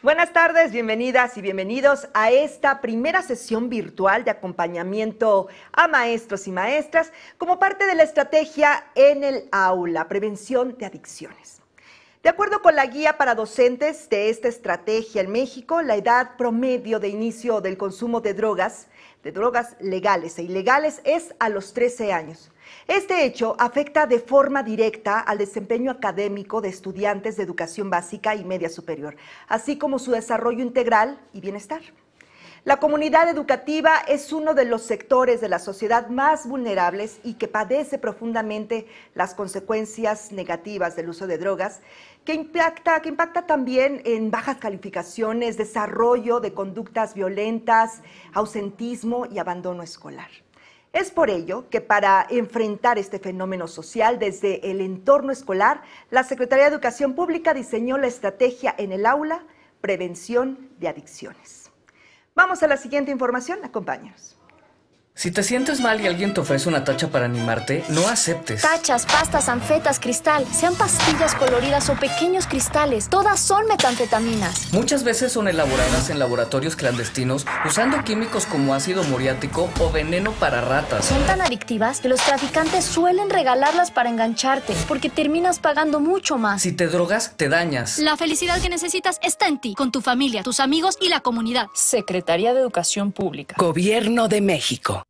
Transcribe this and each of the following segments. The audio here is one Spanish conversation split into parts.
Buenas tardes, bienvenidas y bienvenidos a esta primera sesión virtual de acompañamiento a maestros y maestras como parte de la estrategia en el aula, prevención de adicciones. De acuerdo con la guía para docentes de esta estrategia en México, la edad promedio de inicio del consumo de drogas legales e ilegales es a los 13 años. Este hecho afecta de forma directa al desempeño académico de estudiantes de educación básica y media superior, así como su desarrollo integral y bienestar. La comunidad educativa es uno de los sectores de la sociedad más vulnerables y que padece profundamente las consecuencias negativas del uso de drogas, que impacta también en bajas calificaciones, desarrollo de conductas violentas, ausentismo y abandono escolar. Es por ello que para enfrentar este fenómeno social desde el entorno escolar, la Secretaría de Educación Pública diseñó la estrategia en el aula, prevención de adicciones. Vamos a la siguiente información, acompáñanos. Si te sientes mal y alguien te ofrece una tacha para animarte, no aceptes. Tachas, pastas, anfetas, cristal, sean pastillas coloridas o pequeños cristales, todas son metanfetaminas. Muchas veces son elaboradas en laboratorios clandestinos usando químicos como ácido muriático o veneno para ratas. Son tan adictivas que los traficantes suelen regalarlas para engancharte, porque terminas pagando mucho más. Si te drogas, te dañas. La felicidad que necesitas está en ti, con tu familia, tus amigos y la comunidad. Secretaría de Educación Pública. Gobierno de México.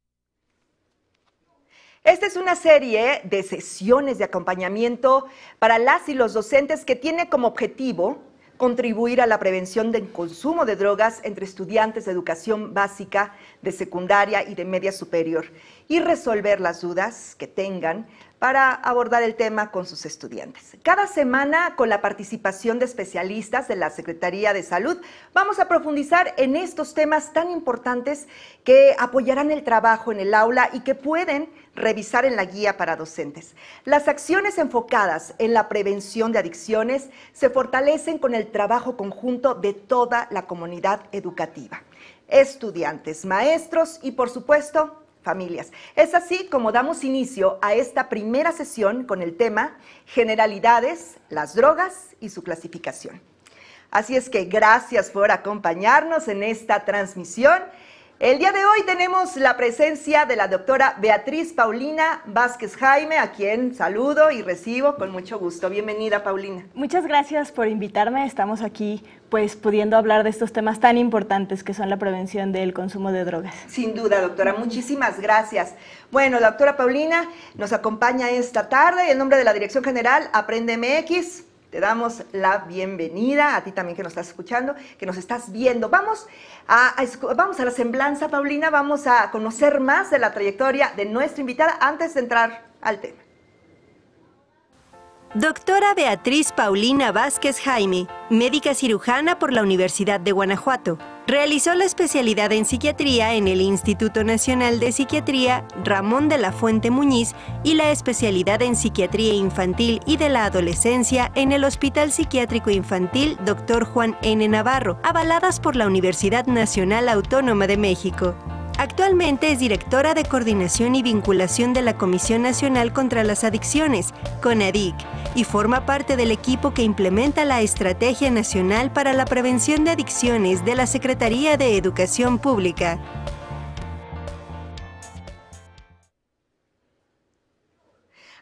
Esta es una serie de sesiones de acompañamiento para las y los docentes que tiene como objetivo contribuir a la prevención del consumo de drogas entre estudiantes de educación básica, de secundaria y de media superior y resolver las dudas que tengan para abordar el tema con sus estudiantes. Cada semana, con la participación de especialistas de la Secretaría de Salud, vamos a profundizar en estos temas tan importantes que apoyarán el trabajo en el aula y que pueden revisar en la guía para docentes. Las acciones enfocadas en la prevención de adicciones se fortalecen con el trabajo conjunto de toda la comunidad educativa, estudiantes, maestros y, por supuesto, familias. Es así como damos inicio a esta primera sesión con el tema Generalidades, las drogas y su clasificación. Así es que gracias por acompañarnos en esta transmisión. El día de hoy tenemos la presencia de la doctora Beatriz Paulina Vázquez Jaime, a quien saludo y recibo con mucho gusto. Bienvenida, Paulina. Muchas gracias por invitarme. Estamos aquí pues pudiendo hablar de estos temas tan importantes que son la prevención del consumo de drogas. Sin duda, doctora. Muchísimas gracias. Bueno, la doctora Paulina nos acompaña esta tarde. En nombre de la Dirección General Aprende MX, te damos la bienvenida, a ti también que nos estás escuchando, que nos estás viendo. Vamos a la semblanza, Paulina, vamos a conocer más de la trayectoria de nuestra invitada antes de entrar al tema. Doctora Beatriz Paulina Vázquez Jaime, médica cirujana por la Universidad de Guanajuato. Realizó la especialidad en psiquiatría en el Instituto Nacional de Psiquiatría Ramón de la Fuente Muñiz y la especialidad en psiquiatría infantil y de la adolescencia en el Hospital Psiquiátrico Infantil Dr. Juan N. Navarro, avaladas por la Universidad Nacional Autónoma de México. Actualmente es directora de Coordinación y Vinculación de la Comisión Nacional contra las Adicciones, CONADIC, y forma parte del equipo que implementa la Estrategia Nacional para la Prevención de Adicciones de la Secretaría de Educación Pública.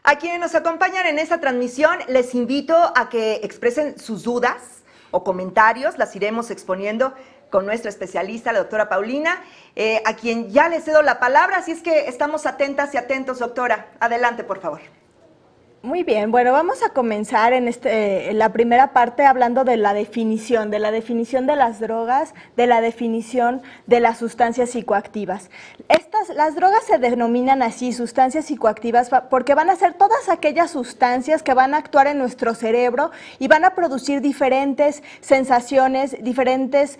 A quienes nos acompañan en esta transmisión, les invito a que expresen sus dudas o comentarios, las iremos exponiendo con nuestra especialista, la doctora Paulina, a quien ya le cedo la palabra, así es que estamos atentas y atentos, doctora. Adelante, por favor. Muy bien, bueno, vamos a comenzar en la primera parte hablando de la definición de las drogas, de la definición de las sustancias psicoactivas. Las drogas se denominan así, sustancias psicoactivas, porque van a ser todas aquellas sustancias que van a actuar en nuestro cerebro y van a producir diferentes sensaciones, diferentes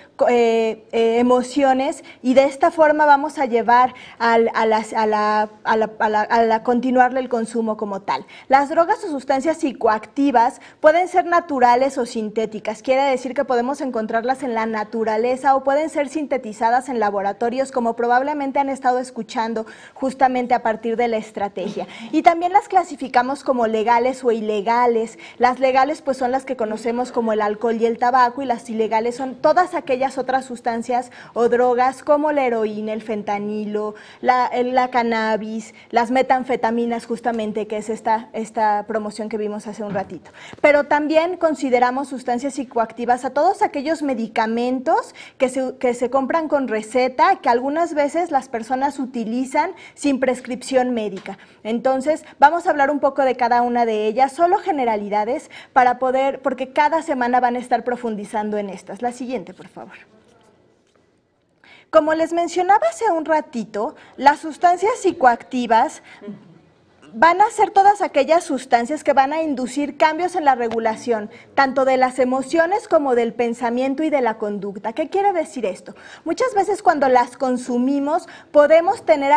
emociones, y de esta forma vamos a llevar a continuarle el consumo como tal. Las drogas o sustancias psicoactivas pueden ser naturales o sintéticas, quiere decir que podemos encontrarlas en la naturaleza o pueden ser sintetizadas en laboratorios, como probablemente han estado escuchando justamente a partir de la estrategia. Y también las clasificamos como legales o ilegales. Las legales pues son las que conocemos como el alcohol y el tabaco, y las ilegales son todas aquellas otras sustancias o drogas como la heroína, el fentanilo, la cannabis, las metanfetaminas, justamente, que es esta promoción que vimos hace un ratito. Pero también consideramos sustancias psicoactivas a todos aquellos medicamentos que se compran con receta, que algunas veces las personas utilizan sin prescripción médica. Entonces, vamos a hablar un poco de cada una de ellas, solo generalidades, porque cada semana van a estar profundizando en estas. La siguiente, por favor. Como les mencionaba hace un ratito, las sustancias psicoactivas van a ser todas aquellas sustancias que van a inducir cambios en la regulación, tanto de las emociones como del pensamiento y de la conducta. ¿Qué quiere decir esto? Muchas veces cuando las consumimos podemos tener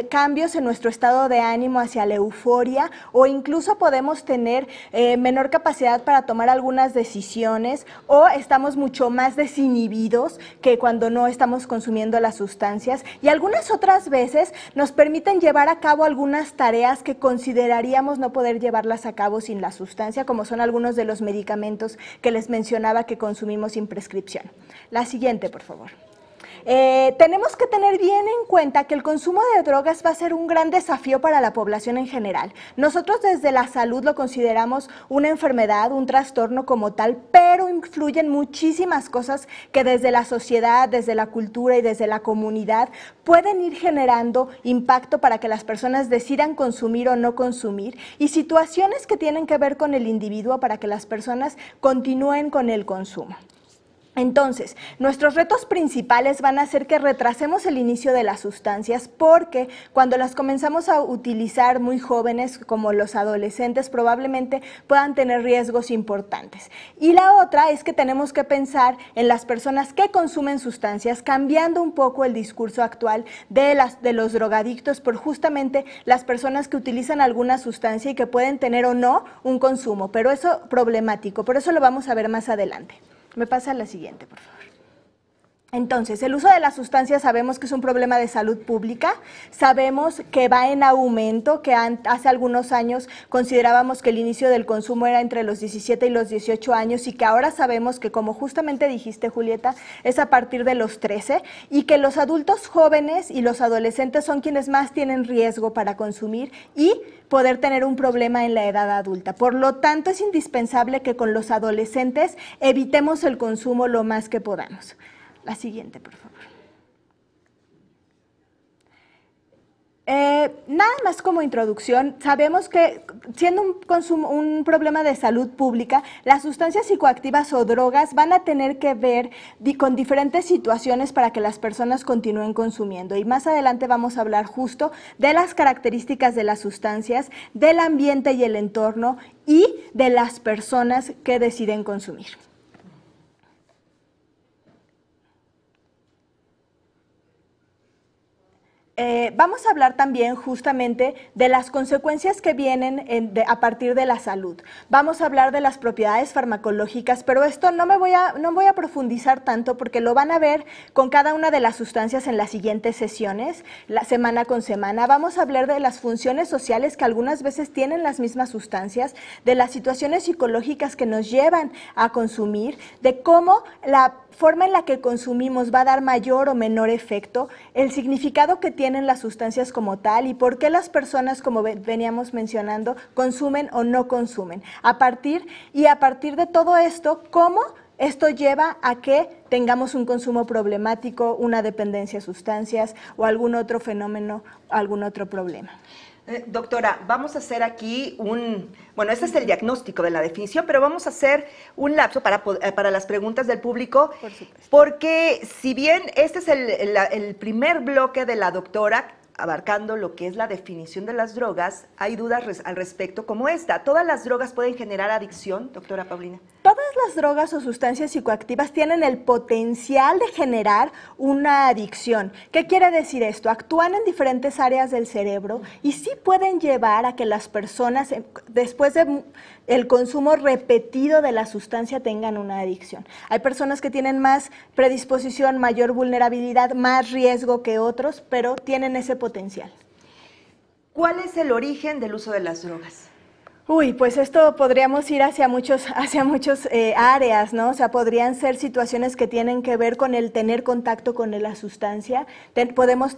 cambios en nuestro estado de ánimo hacia la euforia, o incluso podemos tener menor capacidad para tomar algunas decisiones, o estamos mucho más desinhibidos que cuando no estamos consumiendo las sustancias, y algunas otras veces nos permiten llevar a cabo algunas tareas que consideraríamos no poder llevarlas a cabo sin la sustancia, como son algunos de los medicamentos que les mencionaba que consumimos sin prescripción. La siguiente, por favor. Tenemos que tener bien en cuenta que el consumo de drogas va a ser un gran desafío para la población en general. Nosotros desde la salud lo consideramos una enfermedad, un trastorno como tal, pero influyen muchísimas cosas que desde la sociedad, desde la cultura y desde la comunidad pueden ir generando impacto para que las personas decidan consumir o no consumir, y situaciones que tienen que ver con el individuo para que las personas continúen con el consumo. Entonces, nuestros retos principales van a ser que retrasemos el inicio de las sustancias, porque cuando las comenzamos a utilizar muy jóvenes, como los adolescentes, probablemente puedan tener riesgos importantes. Y la otra es que tenemos que pensar en las personas que consumen sustancias, cambiando un poco el discurso actual de los drogadictos por justamente las personas que utilizan alguna sustancia y que pueden tener o no un consumo, pero eso problemático, por eso lo vamos a ver más adelante. Me pasa a la siguiente, por favor. Entonces, el uso de las sustancias sabemos que es un problema de salud pública, sabemos que va en aumento, que hace algunos años considerábamos que el inicio del consumo era entre los 17 y los 18 años, y que ahora sabemos que, como justamente dijiste, Julieta, es a partir de los 13, y que los adultos jóvenes y los adolescentes son quienes más tienen riesgo para consumir y poder tener un problema en la edad adulta. Por lo tanto, es indispensable que con los adolescentes evitemos el consumo lo más que podamos. La siguiente, por favor. Nada más como introducción, sabemos que siendo un problema de salud pública, las sustancias psicoactivas o drogas van a tener que ver con diferentes situaciones para que las personas continúen consumiendo, y más adelante vamos a hablar justo de las características de las sustancias, del ambiente y el entorno, y de las personas que deciden consumir. Vamos a hablar también justamente de las consecuencias que vienen a partir de la salud. Vamos a hablar de las propiedades farmacológicas, pero esto no voy a profundizar tanto, porque lo van a ver con cada una de las sustancias en las siguientes sesiones, semana con semana. Vamos a hablar de las funciones sociales que algunas veces tienen las mismas sustancias, de las situaciones psicológicas que nos llevan a consumir, de cómo la forma en la que consumimos va a dar mayor o menor efecto, el significado que tienen las sustancias como tal, y por qué las personas, como veníamos mencionando, consumen o no consumen. A partir de todo esto, cómo esto lleva a que tengamos un consumo problemático, una dependencia a sustancias o algún otro fenómeno, algún otro problema. Doctora, vamos a hacer aquí bueno, ese es el diagnóstico de la definición, pero vamos a hacer un lapso para las preguntas del público, Por supuesto. porque si bien este es el primer bloque de la doctora, abarcando lo que es la definición de las drogas, hay dudas al respecto como esta. ¿Todas las drogas pueden generar adicción, doctora Paulina? Todas las drogas o sustancias psicoactivas tienen el potencial de generar una adicción. ¿Qué quiere decir esto? Actúan en diferentes áreas del cerebro y sí pueden llevar a que las personas, después de el consumo repetido de la sustancia, tengan una adicción. Hay personas que tienen más predisposición, mayor vulnerabilidad, más riesgo que otros, pero tienen ese potencial. ¿Cuál es el origen del uso de las drogas? Uy, pues esto podríamos ir hacia muchos áreas, ¿no? O sea, podrían ser situaciones que tienen que ver con el tener contacto con la sustancia. Podemos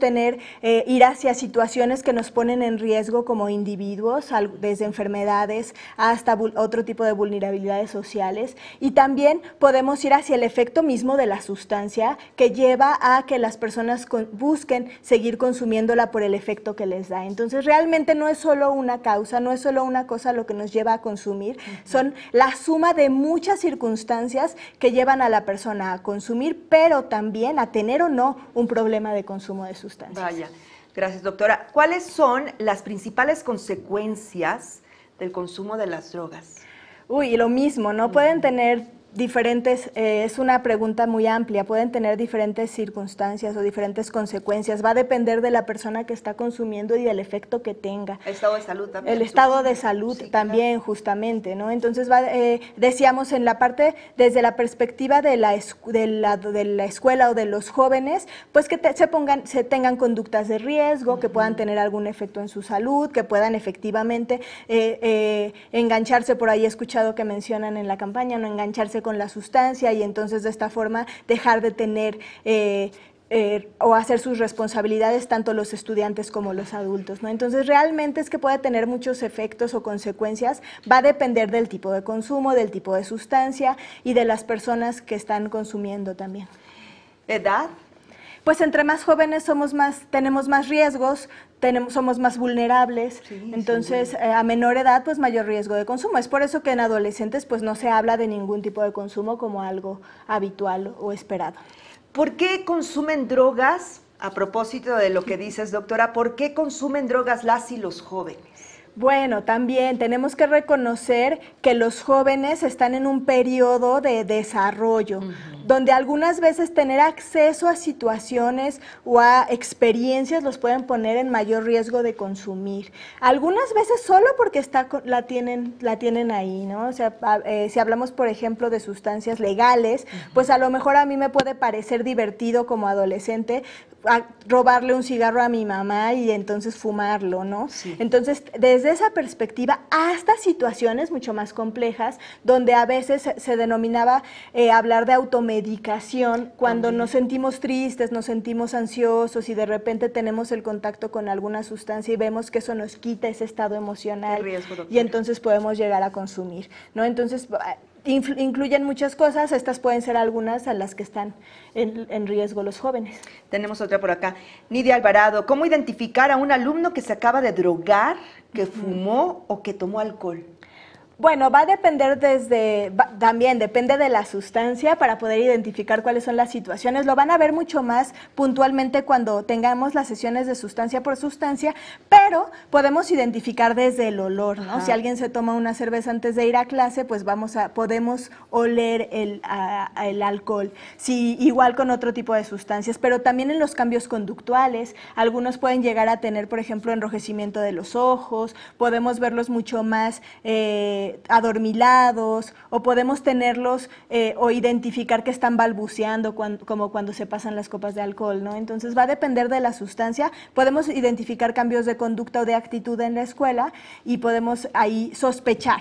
ir hacia situaciones que nos ponen en riesgo como individuos, desde enfermedades hasta otro tipo de vulnerabilidades sociales. Y también podemos ir hacia el efecto mismo de la sustancia que lleva a que las personas busquen seguir consumiéndola por el efecto que les da. Entonces, realmente no es solo una causa, no es solo una cosa lo que nos lleva a consumir, son la suma de muchas circunstancias que llevan a la persona a consumir, pero también a tener o no un problema de consumo de sustancias. Vaya, gracias doctora. ¿Cuáles son las principales consecuencias del consumo de las drogas? Uy, lo mismo, ¿no? Pueden tener diferentes, es una pregunta muy amplia, pueden tener diferentes circunstancias o diferentes consecuencias, va a depender de la persona que está consumiendo y del efecto que tenga. El estado de salud también. El estado de salud sí, también, claro. Justamente, ¿no? Entonces, decíamos en la parte, desde la perspectiva de la escuela o de los jóvenes, pues que se tengan conductas de riesgo, que puedan tener algún efecto en su salud, que puedan efectivamente engancharse, por ahí he escuchado que mencionan en la campaña, no engancharse con la sustancia y entonces de esta forma dejar de tener o hacer sus responsabilidades tanto los estudiantes como los adultos, ¿no? Entonces realmente es que puede tener muchos efectos o consecuencias, va a depender del tipo de consumo, del tipo de sustancia y de las personas que están consumiendo también. ¿Edad? Pues entre más jóvenes tenemos más riesgos, somos más vulnerables, sí, entonces a menor edad pues mayor riesgo de consumo. Es por eso que en adolescentes pues no se habla de ningún tipo de consumo como algo habitual o esperado. ¿Por qué consumen drogas? A propósito de lo que dices, doctora, ¿por qué consumen drogas las y los jóvenes? Bueno, también tenemos que reconocer que los jóvenes están en un periodo de desarrollo, donde algunas veces tener acceso a situaciones o a experiencias los pueden poner en mayor riesgo de consumir. Algunas veces solo porque la tienen ahí, ¿no? O sea, si hablamos, por ejemplo, de sustancias legales, pues a lo mejor a mí me puede parecer divertido como adolescente robarle un cigarro a mi mamá y entonces fumarlo, ¿no? Sí. Entonces, desde esa perspectiva, hasta situaciones mucho más complejas, donde a veces se denominaba hablar de automedicación, cuando nos sentimos tristes, nos sentimos ansiosos y de repente tenemos el contacto con alguna sustancia y vemos que eso nos quita ese estado emocional y entonces podemos llegar a consumir, ¿no? Entonces, incluyen muchas cosas, estas pueden ser algunas a las que están en riesgo los jóvenes. Tenemos otra por acá. Nidia Alvarado, ¿cómo identificar a un alumno que se acaba de drogar, que fumó o que tomó alcohol? Bueno, va a depender también depende de la sustancia para poder identificar cuáles son las situaciones. Lo van a ver mucho más puntualmente cuando tengamos las sesiones de sustancia por sustancia, pero podemos identificar desde el olor, ¿no? Si alguien se toma una cerveza antes de ir a clase, pues podemos oler el alcohol. Sí, igual con otro tipo de sustancias, pero también en los cambios conductuales. Algunos pueden llegar a tener, por ejemplo, enrojecimiento de los ojos, podemos verlos mucho más adormilados, o podemos tenerlos o identificar que están balbuceando como cuando se pasan las copas de alcohol, ¿no? Entonces va a depender de la sustancia, podemos identificar cambios de conducta o de actitud en la escuela y podemos ahí sospechar.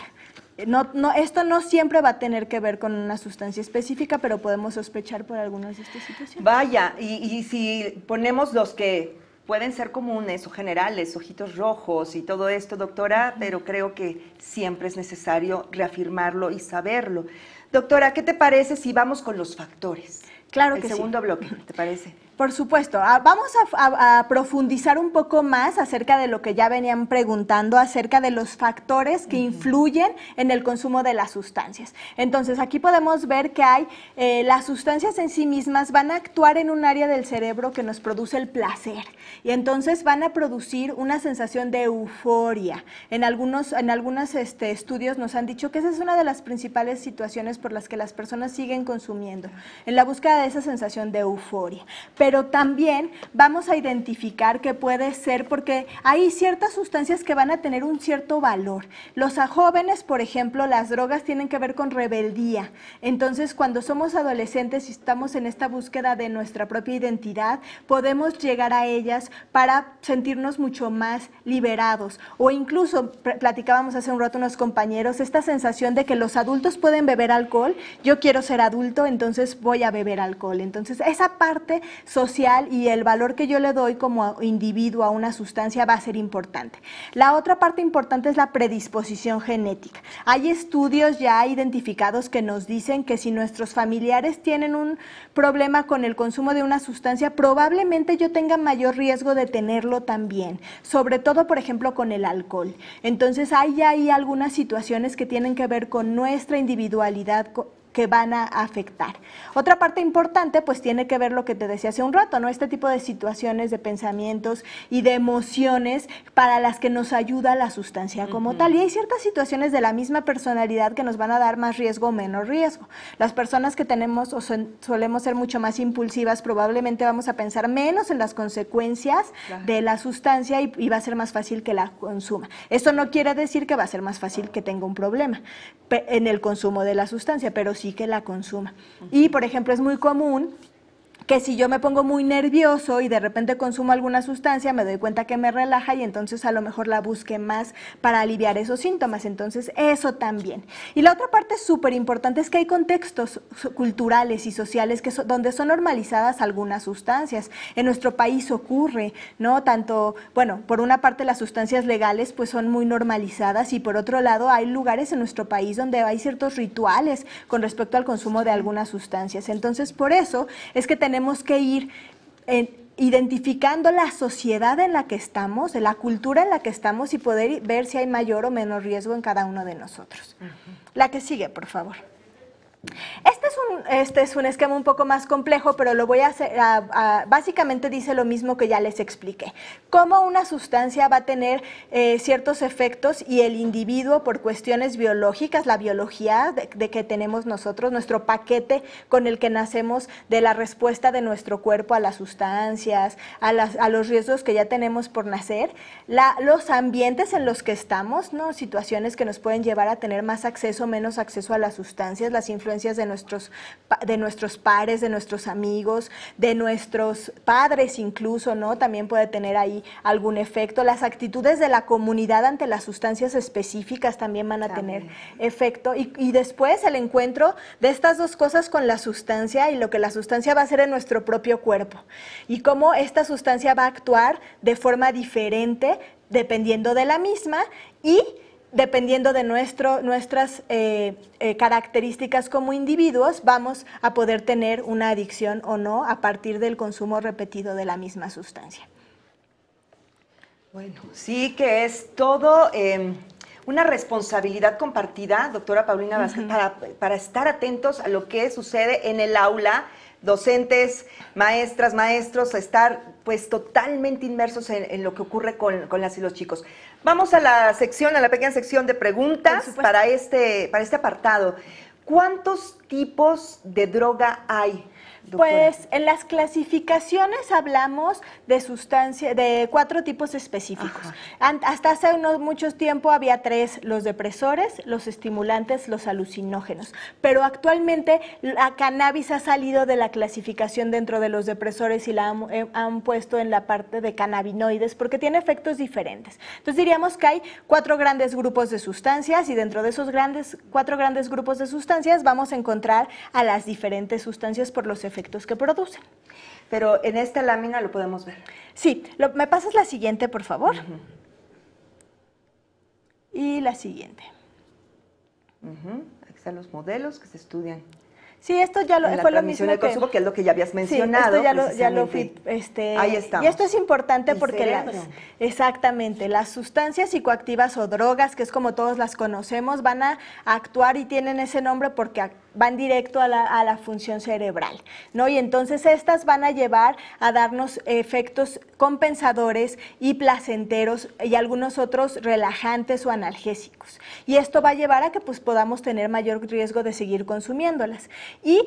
Esto no siempre va a tener que ver con una sustancia específica, pero podemos sospechar por algunas de estas situaciones. Vaya, y si ponemos los que pueden ser comunes o generales, ojitos rojos y todo esto, doctora, pero creo que siempre es necesario reafirmarlo y saberlo. Doctora, ¿qué te parece si vamos con los factores? Claro que sí. El segundo bloque, ¿te parece? Por supuesto. Vamos a profundizar un poco más acerca de lo que ya venían preguntando, acerca de los factores que influyen en el consumo de las sustancias. Entonces, aquí podemos ver que hay las sustancias en sí mismas van a actuar en un área del cerebro que nos produce el placer y entonces van a producir una sensación de euforia. En algunos estudios nos han dicho que esa es una de las principales situaciones por las que las personas siguen consumiendo, en la búsqueda de esa sensación de euforia. Pero también vamos a identificar que puede ser porque hay ciertas sustancias que van a tener un cierto valor. Los jóvenes, por ejemplo, las drogas tienen que ver con rebeldía. Entonces, cuando somos adolescentes y estamos en esta búsqueda de nuestra propia identidad, podemos llegar a ellas para sentirnos mucho más liberados. O incluso, platicábamos hace un rato unos compañeros, esta sensación de que los adultos pueden beber alcohol, yo quiero ser adulto, entonces voy a beber alcohol. Entonces, esa parte social y el valor que yo le doy como individuo a una sustancia va a ser importante. La otra parte importante es la predisposición genética. Hay estudios ya identificados que nos dicen que si nuestros familiares tienen un problema con el consumo de una sustancia, probablemente yo tenga mayor riesgo de tenerlo también, sobre todo, por ejemplo, con el alcohol. Entonces, hay algunas situaciones que tienen que ver con nuestra individualidad que van a afectar. Otra parte importante pues tiene que ver lo que te decía hace un rato, ¿no? Este tipo de situaciones, de pensamientos y de emociones para las que nos ayuda la sustancia como tal. Y hay ciertas situaciones de la misma personalidad que nos van a dar más riesgo o menos riesgo. Las personas que tenemos o solemos ser mucho más impulsivas, probablemente vamos a pensar menos en las consecuencias de la sustancia y va a ser más fácil que la consuma. Esto no quiere decir que va a ser más fácil que tenga un problema en el consumo de la sustancia, pero sí que la consuma. Y, por ejemplo, es muy común que si yo me pongo muy nervioso y de repente consumo alguna sustancia, me doy cuenta que me relaja y entonces a lo mejor la busque más para aliviar esos síntomas. Entonces, eso también. Y la otra parte súper importante es que hay contextos culturales y sociales donde son normalizadas algunas sustancias. En nuestro país ocurre, ¿no? Tanto, bueno, por una parte las sustancias legales pues son muy normalizadas y por otro lado hay lugares en nuestro país donde hay ciertos rituales con respecto al consumo de algunas sustancias. Entonces, por eso es que tenemos que ir identificando la sociedad en la que estamos, la cultura en la que estamos y poder ver si hay mayor o menor riesgo en cada uno de nosotros. La que sigue, por favor. Este es un esquema un poco más complejo, pero lo voy a hacer, básicamente dice lo mismo que ya les expliqué. Cómo una sustancia va a tener ciertos efectos y el individuo por cuestiones biológicas, la biología de que tenemos nosotros, nuestro paquete con el que nacemos de la respuesta de nuestro cuerpo a las sustancias, a los riesgos que ya tenemos por nacer, los ambientes en los que estamos, ¿no? Situaciones que nos pueden llevar a tener más acceso o menos acceso a las sustancias, las influencias de nuestros pares, de nuestros amigos, de nuestros padres incluso, ¿no? También puede tener ahí algún efecto. Las actitudes de la comunidad ante las sustancias específicas también van a tener efecto. Y después el encuentro de estas dos cosas con la sustancia y lo que la sustancia va a hacer en nuestro propio cuerpo. Y cómo esta sustancia va a actuar de forma diferente dependiendo de la misma y dependiendo de nuestras características como individuos, vamos a poder tener una adicción o no a partir del consumo repetido de la misma sustancia. Bueno, sí que es todo una responsabilidad compartida, doctora Paulina Vázquez, para estar atentos a lo que sucede en el aula, docentes, maestras, maestros, estar pues totalmente inmersos en lo que ocurre con las y los chicos. Vamos a la pequeña sección de preguntas para este apartado. ¿Cuántos tipos de droga hay, doctora? Pues en las clasificaciones hablamos de 4 tipos específicos. Hasta hace mucho tiempo había 3, los depresores, los estimulantes, los alucinógenos. Pero actualmente la cannabis ha salido de la clasificación dentro de los depresores y la han puesto en la parte de cannabinoides porque tiene efectos diferentes. Entonces diríamos que hay 4 grandes grupos de sustancias y dentro de esos 4 grandes grupos de sustancias vamos a encontrar a las diferentes sustancias por los efectos que producen. Pero en esta lámina lo podemos ver. Sí, ¿me pasas la siguiente, por favor? Y la siguiente. sean los modelos que se estudian. Sí, esto ya en la fue lo transmisión mismo del consumo, que es lo que ya habías mencionado. Sí, esto ya lo fui, ahí estamos. Y esto es importante El porque cerebro. exactamente, las sustancias psicoactivas o drogas, que es como todos las conocemos, van a actuar y tienen ese nombre porque van directo a la función cerebral, ¿no? Y entonces estas van a llevar a darnos efectos compensadores y placenteros y algunos otros relajantes o analgésicos. Y esto va a llevar a que pues podamos tener mayor riesgo de seguir consumiéndolas. Y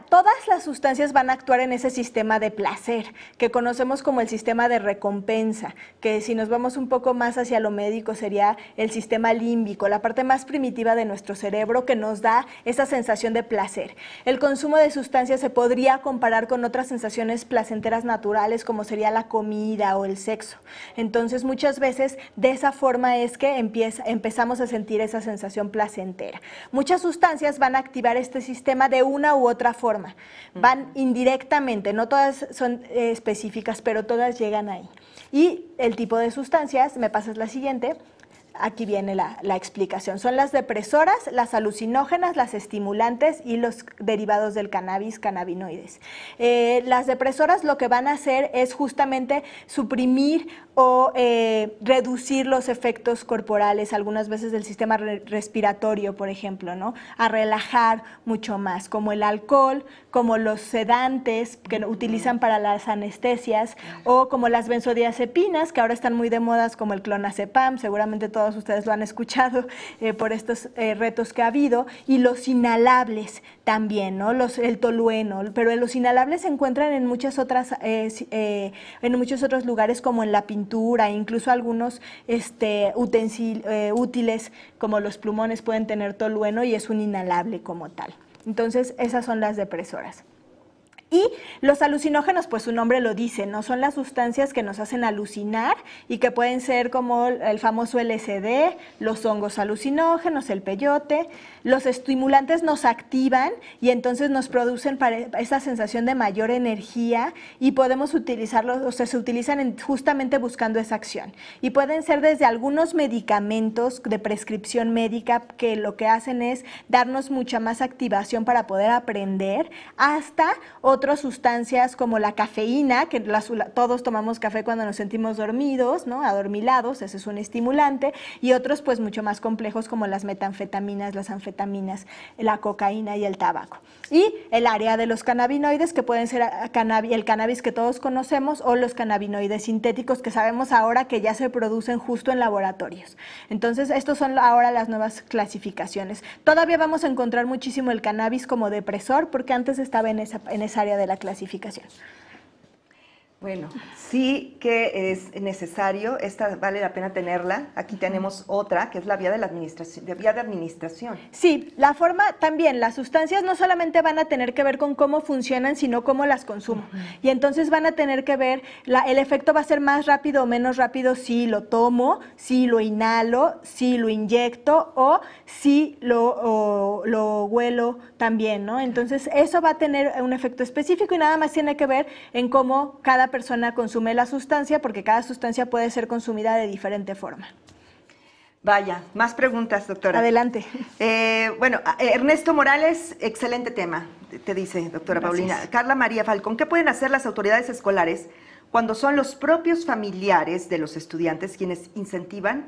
todas las sustancias van a actuar en ese sistema de placer, que conocemos como el sistema de recompensa, que si nos vamos un poco más hacia lo médico sería el sistema límbico, la parte más primitiva de nuestro cerebro que nos da esa sensación de placer. El consumo de sustancias se podría comparar con otras sensaciones placenteras naturales como sería la comida o el sexo. Entonces muchas veces de esa forma es que empezamos a sentir esa sensación placentera. Muchas sustancias van a activar este sistema de una u otra forma, van indirectamente, no todas son específicas, pero todas llegan ahí. Y el tipo de sustancias, me pasas la siguiente. Aquí viene la explicación. Son las depresoras, las alucinógenas, las estimulantes y los derivados del cannabis, cannabinoides. Las depresoras lo que van a hacer es justamente suprimir o reducir los efectos corporales, algunas veces del sistema respiratorio, por ejemplo, ¿no? A relajar mucho más, como el alcohol, como los sedantes que utilizan para las anestesias, o como las benzodiazepinas, que ahora están muy de modas, como el clonazepam, seguramente todos ustedes lo han escuchado por estos retos que ha habido, y los inhalables también, ¿no? El tolueno, pero los inhalables se encuentran en muchos otros lugares, como en la pintura, incluso algunos útiles como los plumones pueden tener tolueno y es un inhalable como tal. Entonces, esas son las depresoras. Y los alucinógenos, pues su nombre lo dice, ¿no? Son las sustancias que nos hacen alucinar y que pueden ser como el famoso LSD, los hongos alucinógenos, el peyote. Los estimulantes nos activan y entonces nos producen esa sensación de mayor energía y podemos utilizarlos, o sea, se utilizan justamente buscando esa acción. Y pueden ser desde algunos medicamentos de prescripción médica que lo que hacen es darnos mucha más activación para poder aprender, hasta otras sustancias como la cafeína, que todos tomamos café cuando nos sentimos dormidos, ¿no? Adormilados, ese es un estimulante, y otros pues mucho más complejos como las metanfetaminas, las anfetaminas, la cocaína y el tabaco. Y el área de los cannabinoides, que pueden ser el cannabis que todos conocemos o los cannabinoides sintéticos que sabemos ahora que ya se producen justo en laboratorios. Entonces, estos son ahora las nuevas clasificaciones. Todavía vamos a encontrar muchísimo el cannabis como depresor porque antes estaba en esa área de la clasificación. Bueno, sí que es necesario, esta vale la pena tenerla. Aquí tenemos otra, que es la vía de administración. Sí, la forma también, las sustancias no solamente van a tener que ver con cómo funcionan, sino cómo las consumo. Y entonces van a tener que ver, el efecto va a ser más rápido o menos rápido si lo tomo, si lo inhalo, si lo inyecto o si lo huelo también, ¿no? Entonces eso va a tener un efecto específico y nada más tiene que ver en cómo cada persona consume la sustancia, porque cada sustancia puede ser consumida de diferente forma. Vaya, más preguntas, doctora. Adelante. Bueno, Ernesto Morales, excelente tema, te dice, doctora Paulina. Carla María Falcón, ¿qué pueden hacer las autoridades escolares cuando son los propios familiares de los estudiantes quienes incentivan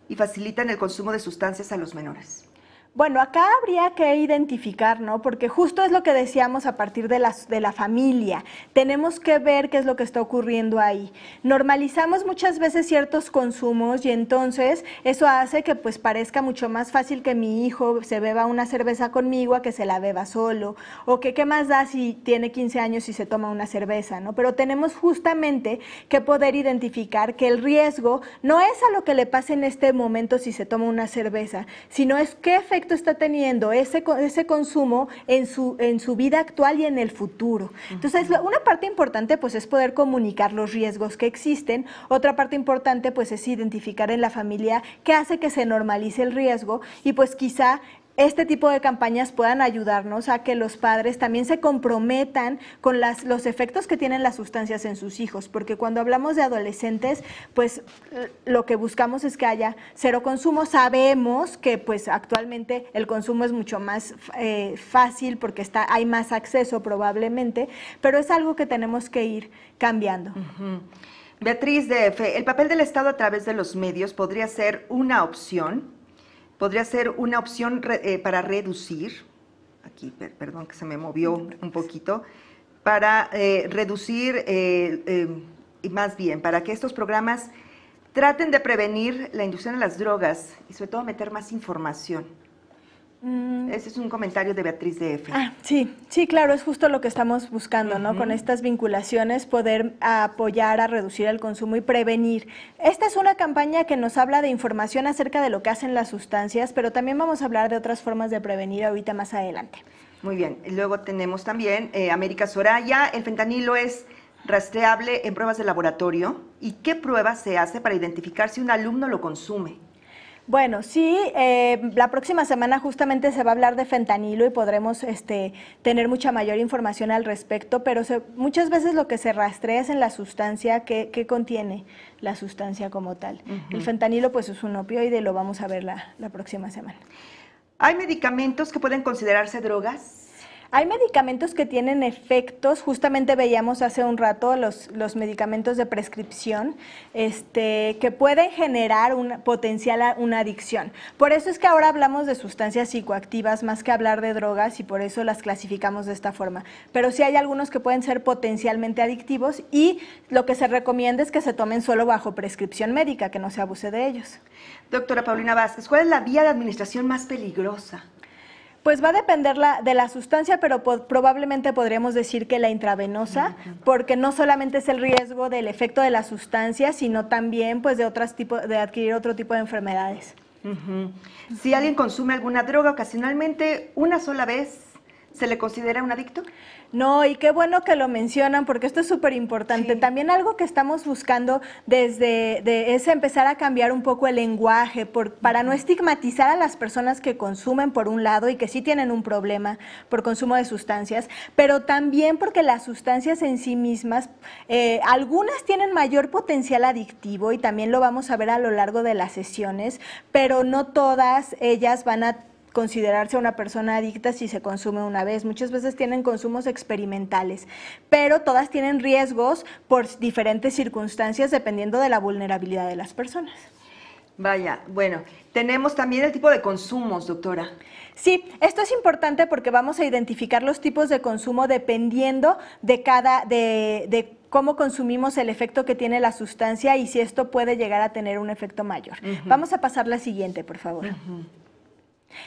y facilitan el consumo de sustancias a los menores? Bueno, acá habría que identificar, ¿no? Porque justo es lo que decíamos a partir de la familia. Tenemos que ver qué es lo que está ocurriendo ahí. Normalizamos muchas veces ciertos consumos y entonces eso hace que pues parezca mucho más fácil que mi hijo se beba una cerveza conmigo a que se la beba solo, o que qué más da si tiene 15 años y se toma una cerveza, ¿no? Pero tenemos justamente que poder identificar que el riesgo no es a lo que le pase en este momento si se toma una cerveza, sino es qué efecto está teniendo ese consumo en su vida actual y en el futuro. Entonces, una parte importante pues es poder comunicar los riesgos que existen. Otra parte importante pues es identificar en la familia qué hace que se normalice el riesgo y pues quizá este tipo de campañas puedan ayudarnos a que los padres también se comprometan con los efectos que tienen las sustancias en sus hijos, porque cuando hablamos de adolescentes, pues lo que buscamos es que haya cero consumo. Sabemos que pues actualmente el consumo es mucho más fácil porque hay más acceso probablemente, pero es algo que tenemos que ir cambiando. Beatriz DF, ¿el papel del Estado a través de los medios podría ser una opción? ¿Podría ser una opción para reducir? Aquí, perdón que se me movió un poquito. Para reducir, y más bien, para que estos programas traten de prevenir la inducción a las drogas y sobre todo meter más información. Ese es un comentario de Beatriz DF. Sí, claro, es justo lo que estamos buscando, ¿no? Con estas vinculaciones poder apoyar a reducir el consumo y prevenir. Esta es una campaña que nos habla de información acerca de lo que hacen las sustancias, pero también vamos a hablar de otras formas de prevenir ahorita más adelante. Muy bien, luego tenemos también América Soraya, el fentanilo es rastreable en pruebas de laboratorio. ¿Y qué pruebas se hace para identificar si un alumno lo consume? Bueno, sí, la próxima semana justamente se va a hablar de fentanilo y podremos tener mucha mayor información al respecto, pero muchas veces lo que se rastrea es en la sustancia que contiene la sustancia como tal. El fentanilo pues es un opioide y lo vamos a ver la próxima semana. ¿Hay medicamentos que pueden considerarse drogas? Hay medicamentos que tienen efectos, justamente veíamos hace un rato los medicamentos de prescripción, que pueden generar una adicción. Por eso es que ahora hablamos de sustancias psicoactivas más que hablar de drogas y por eso las clasificamos de esta forma. Pero sí hay algunos que pueden ser potencialmente adictivos y lo que se recomienda es que se tomen solo bajo prescripción médica, que no se abuse de ellos. Doctora Paulina Vázquez, ¿cuál es la vía de administración más peligrosa? Pues va a depender de la sustancia, pero probablemente podríamos decir que la intravenosa, porque no solamente es el riesgo del efecto de la sustancia, sino también pues de adquirir otro tipo de enfermedades. Si alguien consume alguna droga ocasionalmente, una sola vez, ¿se le considera un adicto? No, y qué bueno que lo mencionan porque esto es súper importante. Sí. También algo que estamos buscando es empezar a cambiar un poco el lenguaje para no estigmatizar a las personas que consumen por un lado y que sí tienen un problema por consumo de sustancias, pero también porque las sustancias en sí mismas, algunas tienen mayor potencial adictivo y también lo vamos a ver a lo largo de las sesiones, pero no todas ellas van a considerarse una persona adicta si se consume una vez. Muchas veces tienen consumos experimentales, pero todas tienen riesgos por diferentes circunstancias dependiendo de la vulnerabilidad de las personas. Vaya, bueno, tenemos también el tipo de consumos, doctora. Sí, esto es importante porque vamos a identificar los tipos de consumo dependiendo de cómo consumimos el efecto que tiene la sustancia y si esto puede llegar a tener un efecto mayor. Vamos a pasar la siguiente, por favor.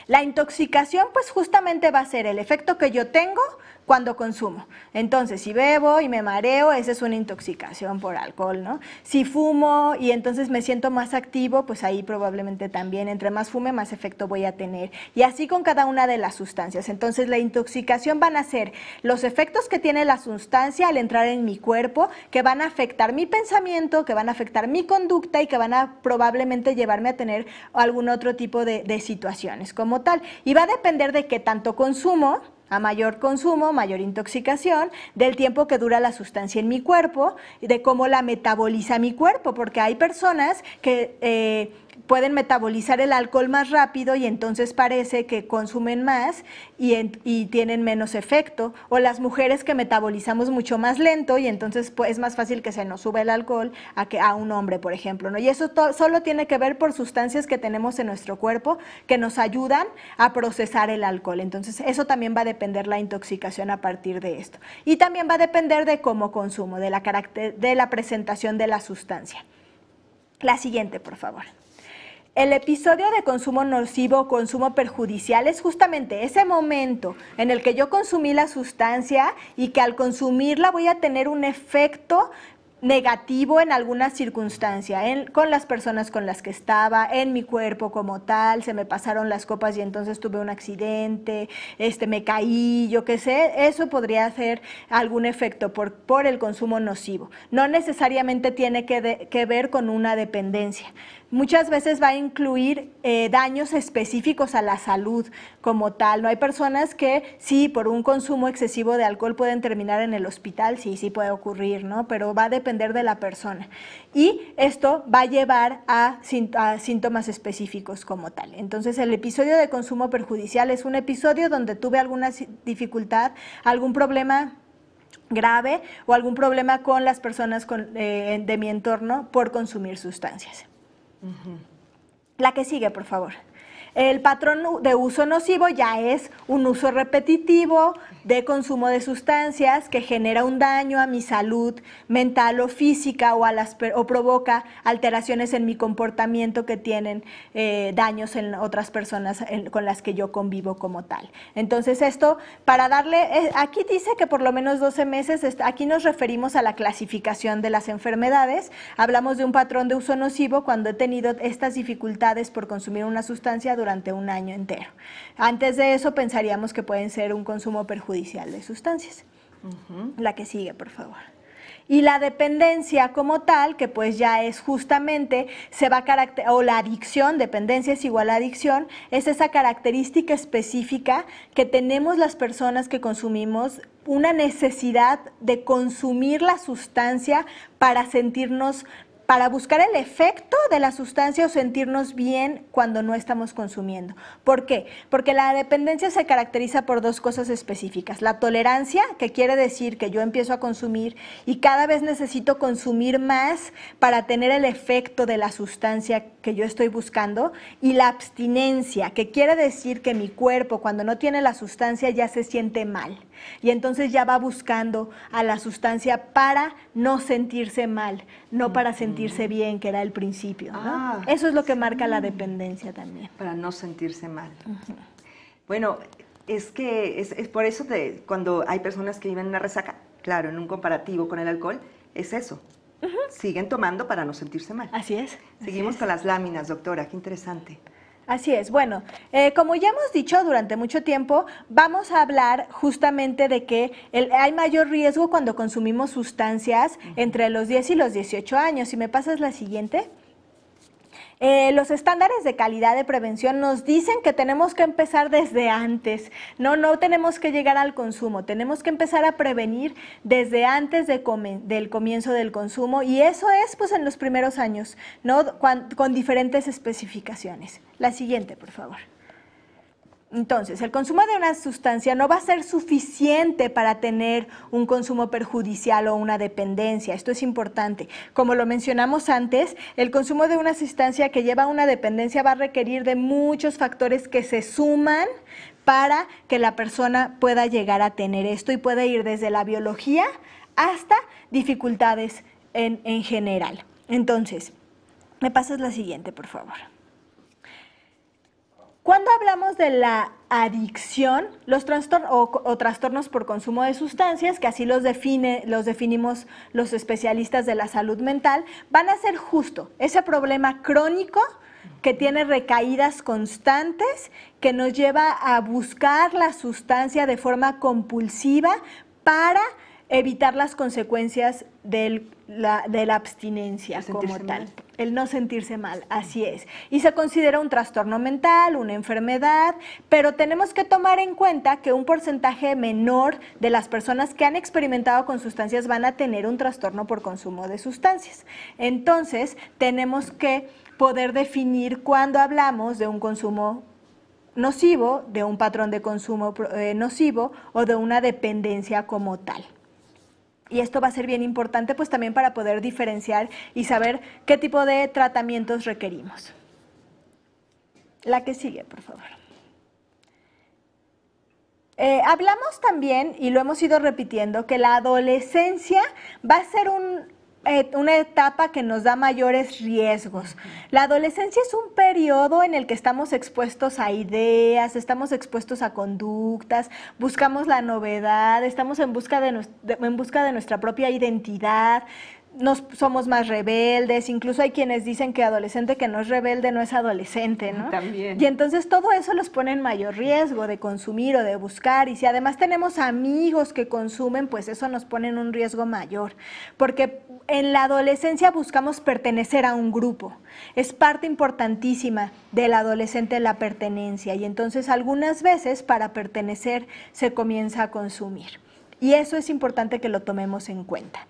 La intoxicación, pues justamente va a ser el efecto que yo tengo cuando consumo. Entonces, si bebo y me mareo, esa es una intoxicación por alcohol, ¿no? Si fumo y entonces me siento más activo, pues ahí probablemente también, entre más fume, más efecto voy a tener. Y así con cada una de las sustancias. Entonces, la intoxicación van a ser los efectos que tiene la sustancia al entrar en mi cuerpo, que van a afectar mi pensamiento, que van a afectar mi conducta y que van a probablemente llevarme a tener algún otro tipo de situaciones como tal. Y va a depender de qué tanto consumo. A mayor consumo, mayor intoxicación, del tiempo que dura la sustancia en mi cuerpo y de cómo la metaboliza mi cuerpo, porque hay personas que pueden metabolizar el alcohol más rápido y entonces parece que consumen más y tienen menos efecto, o las mujeres que metabolizamos mucho más lento y entonces pues, es más fácil que se nos sube el alcohol a un hombre, por ejemplo, ¿no? Y eso solo tiene que ver por sustancias que tenemos en nuestro cuerpo que nos ayudan a procesar el alcohol. Entonces eso también va a depender la intoxicación a partir de esto. Y también va a depender de cómo consumo, de la presentación de la sustancia. La siguiente, por favor. El episodio de consumo nocivo o consumo perjudicial es justamente ese momento en el que yo consumí la sustancia y que al consumirla voy a tener un efecto negativo en alguna circunstancia, con las personas con las que estaba, en mi cuerpo como tal, se me pasaron las copas y entonces tuve un accidente, me caí, yo qué sé, eso podría hacer algún efecto por el consumo nocivo. No necesariamente tiene que ver con una dependencia. Muchas veces va a incluir daños específicos a la salud como tal. No hay personas que sí, por un consumo excesivo de alcohol pueden terminar en el hospital, sí puede ocurrir, ¿no? Pero va a depender de la persona. Y esto va a llevar a síntomas específicos como tal. Entonces, el episodio de consumo perjudicial es un episodio donde tuve alguna dificultad, algún problema grave o algún problema con las personas de mi entorno por consumir sustancias. La que sigue, por favor. El patrón de uso nocivo ya es un uso repetitivo de consumo de sustancias que genera un daño a mi salud mental o física o provoca alteraciones en mi comportamiento que tienen daños en otras personas con las que yo convivo como tal. Entonces esto, para darle, aquí dice que por lo menos 12 meses, aquí nos referimos a la clasificación de las enfermedades. Hablamos de un patrón de uso nocivo cuando he tenido estas dificultades por consumir una sustancia durante un año entero. Antes de eso pensaríamos que pueden ser un consumo perjudicial de sustancias. La que sigue, por favor. Y la dependencia como tal, que pues ya es justamente, o la adicción, dependencia es igual a adicción, es esa característica específica que tenemos las personas que consumimos, una necesidad de consumir la sustancia para buscar el efecto de la sustancia o sentirnos bien cuando no estamos consumiendo. ¿Por qué? Porque la dependencia se caracteriza por dos cosas específicas. La tolerancia, que quiere decir que yo empiezo a consumir y cada vez necesito consumir más para tener el efecto de la sustancia que yo estoy buscando. Y la abstinencia, que quiere decir que mi cuerpo cuando no tiene la sustancia ya se siente mal. Y entonces ya va buscando a la sustancia para no sentirse mal, no para sentirse bien, que era el principio, ¿no? Eso es lo que marca la dependencia también. Para no sentirse mal. Bueno, es que es por eso cuando hay personas que viven una resaca, claro, en un comparativo con el alcohol, es eso. Siguen tomando para no sentirse mal. Así es. Seguimos con las láminas, doctora, qué interesante. Así es. Bueno, como ya hemos dicho durante mucho tiempo, vamos a hablar justamente de que hay mayor riesgo cuando consumimos sustancias entre los 10 y los 18 años. Si me pasas la siguiente. Los estándares de calidad de prevención nos dicen que tenemos que empezar desde antes, no tenemos que llegar al consumo, tenemos que empezar a prevenir desde antes del comienzo del consumo y eso es pues en los primeros años, ¿no? Con diferentes especificaciones. La siguiente, por favor. Entonces, el consumo de una sustancia no va a ser suficiente para tener un consumo perjudicial o una dependencia. Esto es importante. Como lo mencionamos antes, el consumo de una sustancia que lleva a una dependencia va a requerir de muchos factores que se suman para que la persona pueda llegar a tener esto y puede ir desde la biología hasta dificultades en general. Entonces, me pasas la siguiente, por favor. Cuando hablamos de la adicción, los trastornos o trastornos por consumo de sustancias, que así los definimos los especialistas de la salud mental, van a ser justo ese problema crónico que tiene recaídas constantes, que nos lleva a buscar la sustancia de forma compulsiva para evitar las consecuencias de la abstinencia como tal. El no sentirse mal, así es. Y se considera un trastorno mental, una enfermedad, pero tenemos que tomar en cuenta que un porcentaje menor de las personas que han experimentado con sustancias van a tener un trastorno por consumo de sustancias. Entonces, tenemos que poder definir cuando hablamos de un consumo nocivo, de un patrón de consumo nocivo o de una dependencia como tal. Y esto va a ser bien importante pues también para poder diferenciar y saber qué tipo de tratamientos requerimos. La que sigue, por favor. Hablamos también, y lo hemos ido repitiendo, que la adolescencia va a ser una etapa que nos da mayores riesgos. La adolescencia es un periodo en el que estamos expuestos a ideas, estamos expuestos a conductas, buscamos la novedad, estamos en busca de nuestra propia identidad, somos más rebeldes, incluso hay quienes dicen que adolescente que no es rebelde no es adolescente, ¿no? También. Y entonces todo eso los pone en mayor riesgo de consumir o de buscar, y si además tenemos amigos que consumen, pues eso nos pone en un riesgo mayor, porque en la adolescencia buscamos pertenecer a un grupo. Es parte importantísima del adolescente la pertenencia y entonces algunas veces para pertenecer se comienza a consumir. Y eso es importante que lo tomemos en cuenta.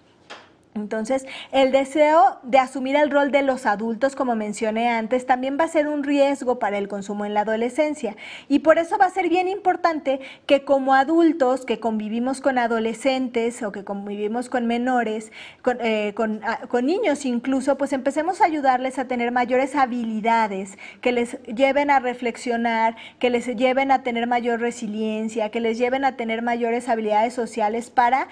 Entonces, el deseo de asumir el rol de los adultos, como mencioné antes, también va a ser un riesgo para el consumo en la adolescencia. Y por eso va a ser bien importante que como adultos que convivimos con adolescentes o que convivimos con menores, con niños incluso, pues empecemos a ayudarles a tener mayores habilidades que les lleven a reflexionar, que les lleven a tener mayor resiliencia, que les lleven a tener mayores habilidades sociales para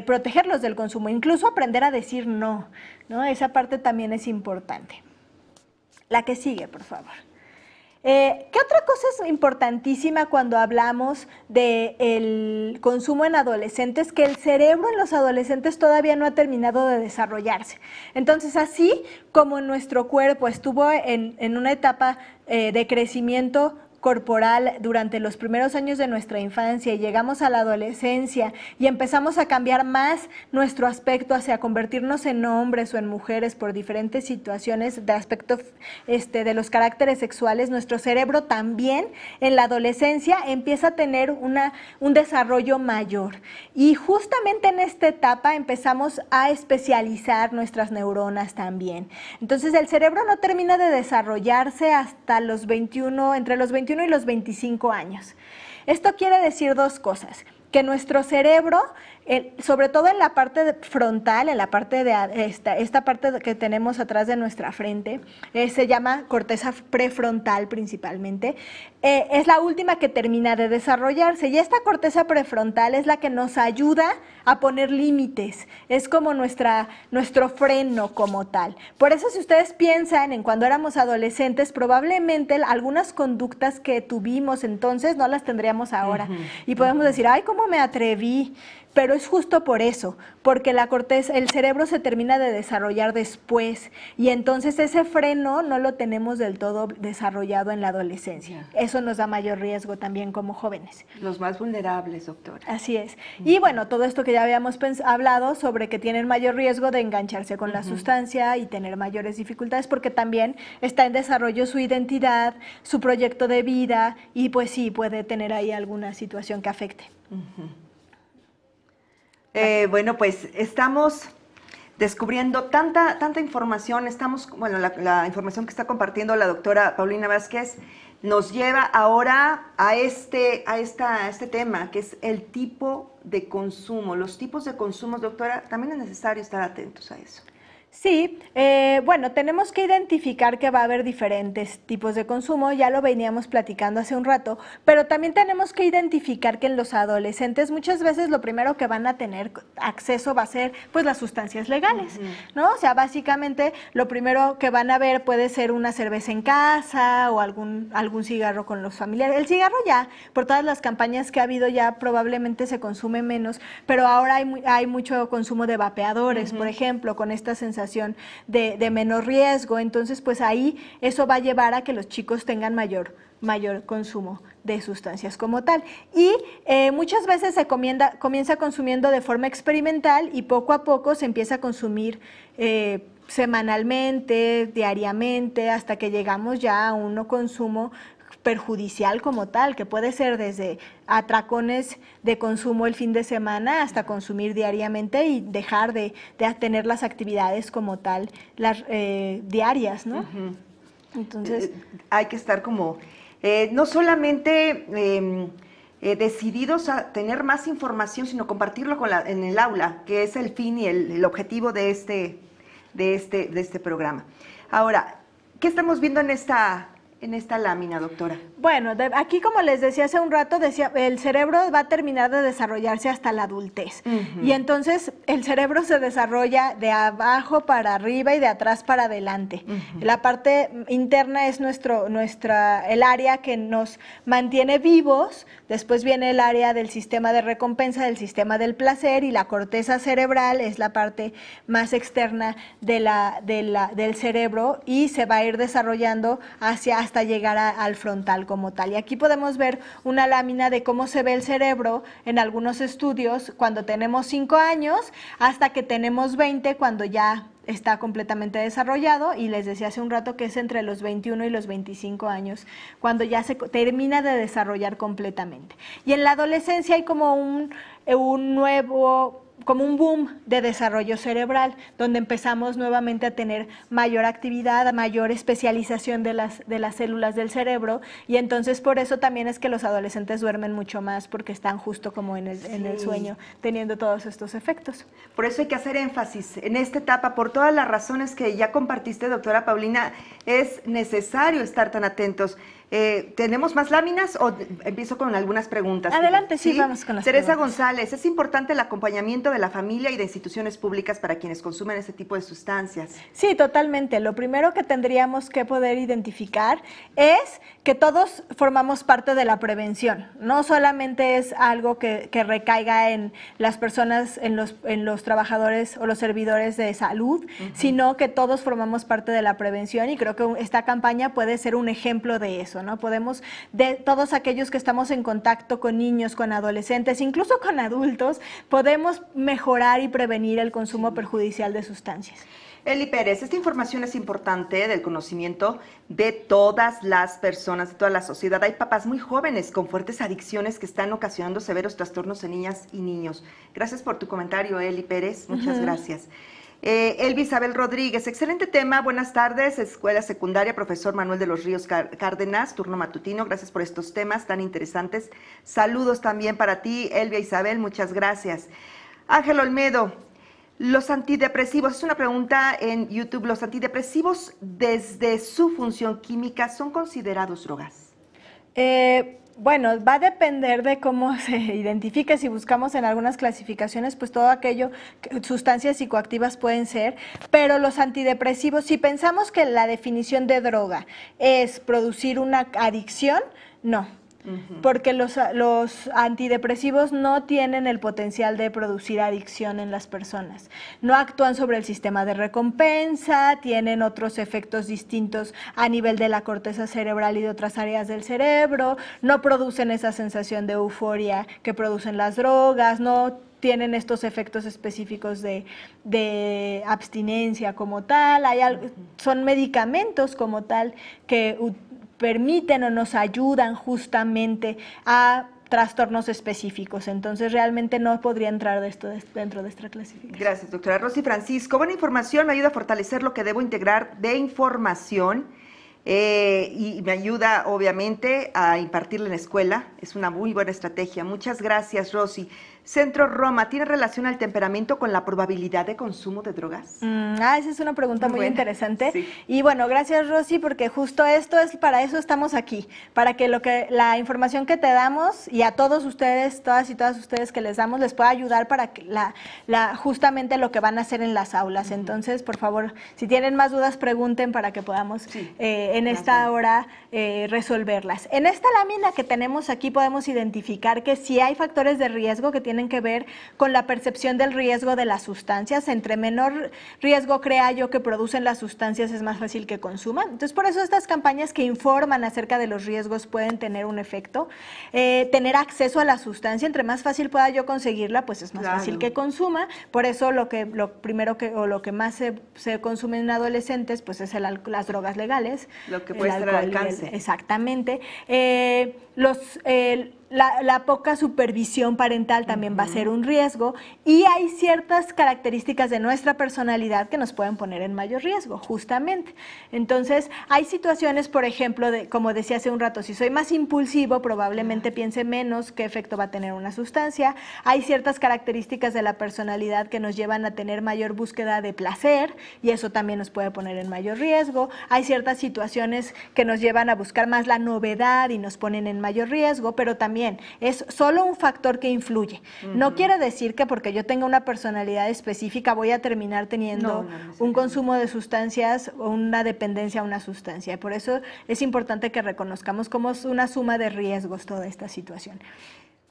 protegerlos del consumo, incluso aprender a decir no, ¿no? Esa parte también es importante. La que sigue, por favor. ¿Qué otra cosa es importantísima cuando hablamos del consumo en adolescentes? Que el cerebro en los adolescentes todavía no ha terminado de desarrollarse. Entonces, así como nuestro cuerpo estuvo en una etapa de crecimiento corporal durante los primeros años de nuestra infancia y llegamos a la adolescencia y empezamos a cambiar más nuestro aspecto hacia convertirnos en hombres o en mujeres por diferentes situaciones de aspecto de los caracteres sexuales, nuestro cerebro también en la adolescencia empieza a tener un desarrollo mayor y justamente en esta etapa empezamos a especializar nuestras neuronas también. Entonces el cerebro no termina de desarrollarse hasta los 21, entre los 21 y los 25 años. Esto quiere decir dos cosas, que nuestro cerebro, sobre todo en la parte frontal, en la parte de esta parte que tenemos atrás de nuestra frente, se llama corteza prefrontal principalmente, es la última que termina de desarrollarse y esta corteza prefrontal es la que nos ayuda a poner límites, es como nuestro freno como tal. Por eso si ustedes piensan en cuando éramos adolescentes, probablemente algunas conductas que tuvimos entonces no las tendríamos ahora. Y podemos decir, ay, ¿cómo me atreví? Pero es justo por eso, porque el cerebro se termina de desarrollar después y entonces ese freno no lo tenemos del todo desarrollado en la adolescencia. Eso nos da mayor riesgo también como jóvenes. Los más vulnerables, doctora. Así es. Y bueno, todo esto que ya habíamos hablado sobre que tienen mayor riesgo de engancharse con la sustancia y tener mayores dificultades porque también está en desarrollo su identidad, su proyecto de vida y pues sí, puede tener ahí alguna situación que afecte. Bueno, pues estamos descubriendo tanta información, la información que está compartiendo la doctora Paulina Vázquez nos lleva ahora a este tema, que es el tipo de consumo. Los tipos de consumo, doctora, también es necesario estar atentos a eso. Sí, bueno, tenemos que identificar que va a haber diferentes tipos de consumo, ya lo veníamos platicando hace un rato, pero también tenemos que identificar que en los adolescentes muchas veces lo primero que van a tener acceso va a ser pues las sustancias legales, ¿no? O sea, básicamente lo primero que van a ver puede ser una cerveza en casa o algún cigarro con los familiares. El cigarro ya, por todas las campañas que ha habido ya probablemente se consume menos, pero ahora hay mucho consumo de vapeadores, por ejemplo, con esta sensación de menor riesgo, entonces pues ahí eso va a llevar a que los chicos tengan mayor consumo de sustancias como tal. Y muchas veces se comienza consumiendo de forma experimental y poco a poco se empieza a consumir semanalmente, diariamente, hasta que llegamos ya a un consumo perjudicial como tal, que puede ser desde atracones de consumo el fin de semana hasta consumir diariamente y dejar de tener las actividades como tal, las diarias, ¿no? Entonces hay que estar como, no solamente decididos a tener más información, sino compartirlo en el aula, que es el fin y el objetivo de este programa. Ahora, ¿qué estamos viendo en esta lámina, doctora? Bueno, aquí como les decía hace un rato, el cerebro va a terminar de desarrollarse hasta la adultez. Y entonces el cerebro se desarrolla de abajo para arriba y de atrás para adelante. La parte interna es el área que nos mantiene vivos, después viene el área del sistema de recompensa, del sistema del placer, y la corteza cerebral es la parte más externa del cerebro y se va a ir desarrollando hacia hasta llegar al frontal como tal. Y aquí podemos ver una lámina de cómo se ve el cerebro en algunos estudios cuando tenemos 5 años hasta que tenemos 20, cuando ya está completamente desarrollado, y les decía hace un rato que es entre los 21 y los 25 años, cuando ya se termina de desarrollar completamente. Y en la adolescencia hay como un boom de desarrollo cerebral, donde empezamos nuevamente a tener mayor actividad, mayor especialización de las células del cerebro, y entonces por eso también es que los adolescentes duermen mucho más, porque están justo como en el sueño, teniendo todos estos efectos. Por eso hay que hacer énfasis en esta etapa, por todas las razones que ya compartiste, doctora Paulina, es necesario estar tan atentos. ¿Tenemos más láminas o empiezo con algunas preguntas? Adelante, sí, vamos con las Teresa preguntas. González, ¿es importante el acompañamiento de la familia y de instituciones públicas para quienes consumen ese tipo de sustancias? Sí, totalmente. Lo primero que tendríamos que poder identificar es que todos formamos parte de la prevención. No solamente es algo que recaiga en las personas, en los trabajadores o los servidores de salud, sino que todos formamos parte de la prevención, y creo que esta campaña puede ser un ejemplo de eso, ¿no? Podemos, de todos aquellos que estamos en contacto con niños, con adolescentes, incluso con adultos, podemos mejorar y prevenir el consumo perjudicial de sustancias. Eli Pérez, esta información es importante del conocimiento de todas las personas, de toda la sociedad. Hay papás muy jóvenes con fuertes adicciones que están ocasionando severos trastornos en niñas y niños. Gracias por tu comentario, Eli Pérez. Muchas gracias. Elvi Isabel Rodríguez, excelente tema, buenas tardes, Escuela Secundaria, profesor Manuel de los Ríos Cárdenas, turno matutino, gracias por estos temas tan interesantes. Saludos también para ti, Elvia Isabel, muchas gracias. Ángel Olmedo, los antidepresivos, es una pregunta en YouTube, ¿los antidepresivos desde su función química son considerados drogas? Bueno, va a depender de cómo se identifique. Si buscamos en algunas clasificaciones, pues todo aquello, sustancias psicoactivas pueden ser, pero los antidepresivos, si pensamos que la definición de droga es producir una adicción, no. Porque los antidepresivos no tienen el potencial de producir adicción en las personas. No actúan sobre el sistema de recompensa, tienen otros efectos distintos a nivel de la corteza cerebral y de otras áreas del cerebro, no producen esa sensación de euforia que producen las drogas, no tienen estos efectos específicos de abstinencia como tal, son medicamentos como tal que permiten o nos ayudan justamente a trastornos específicos. Entonces, realmente no podría entrar dentro de esta clasificación. Gracias, doctora. Rosy Francisco, buena información, me ayuda a fortalecer lo que debo integrar de información y me ayuda, obviamente, a impartirla en la escuela. Es una muy buena estrategia. Muchas gracias, Rosy. Centro Roma, ¿tiene relación al temperamento con la probabilidad de consumo de drogas? Esa es una pregunta muy interesante. Sí. Y bueno, gracias, Rosy, porque justo para eso estamos aquí, para que la información que te damos y a todos ustedes, todas y todas ustedes que les damos, les pueda ayudar para que justamente lo que van a hacer en las aulas. Entonces, por favor, si tienen más dudas, pregunten para que podamos en esta hora resolverlas. En esta lámina que tenemos aquí podemos identificar que sí hay factores de riesgo que tienen que ver con la percepción del riesgo de las sustancias. Entre menor riesgo crea yo que producen las sustancias, es más fácil que consuman. Entonces, por eso estas campañas que informan acerca de los riesgos pueden tener un efecto. Tener acceso a la sustancia, entre más fácil pueda yo conseguirla, pues es más fácil que consuma. Por eso lo que más se consume en adolescentes, pues es las drogas legales. Lo que puede estar al alcance. Exactamente. La poca supervisión parental también va a ser un riesgo, y hay ciertas características de nuestra personalidad que nos pueden poner en mayor riesgo, justamente. Entonces, hay situaciones, por ejemplo, como decía hace un rato, si soy más impulsivo, probablemente piense menos qué efecto va a tener una sustancia. Hay ciertas características de la personalidad que nos llevan a tener mayor búsqueda de placer, y eso también nos puede poner en mayor riesgo. Hay ciertas situaciones que nos llevan a buscar más la novedad y nos ponen en mayor riesgo, pero también es solo un factor que influye. No quiere decir que porque yo tenga una personalidad específica voy a terminar teniendo un consumo de sustancias o una dependencia a una sustancia. Por eso es importante que reconozcamos cómo es una suma de riesgos toda esta situación.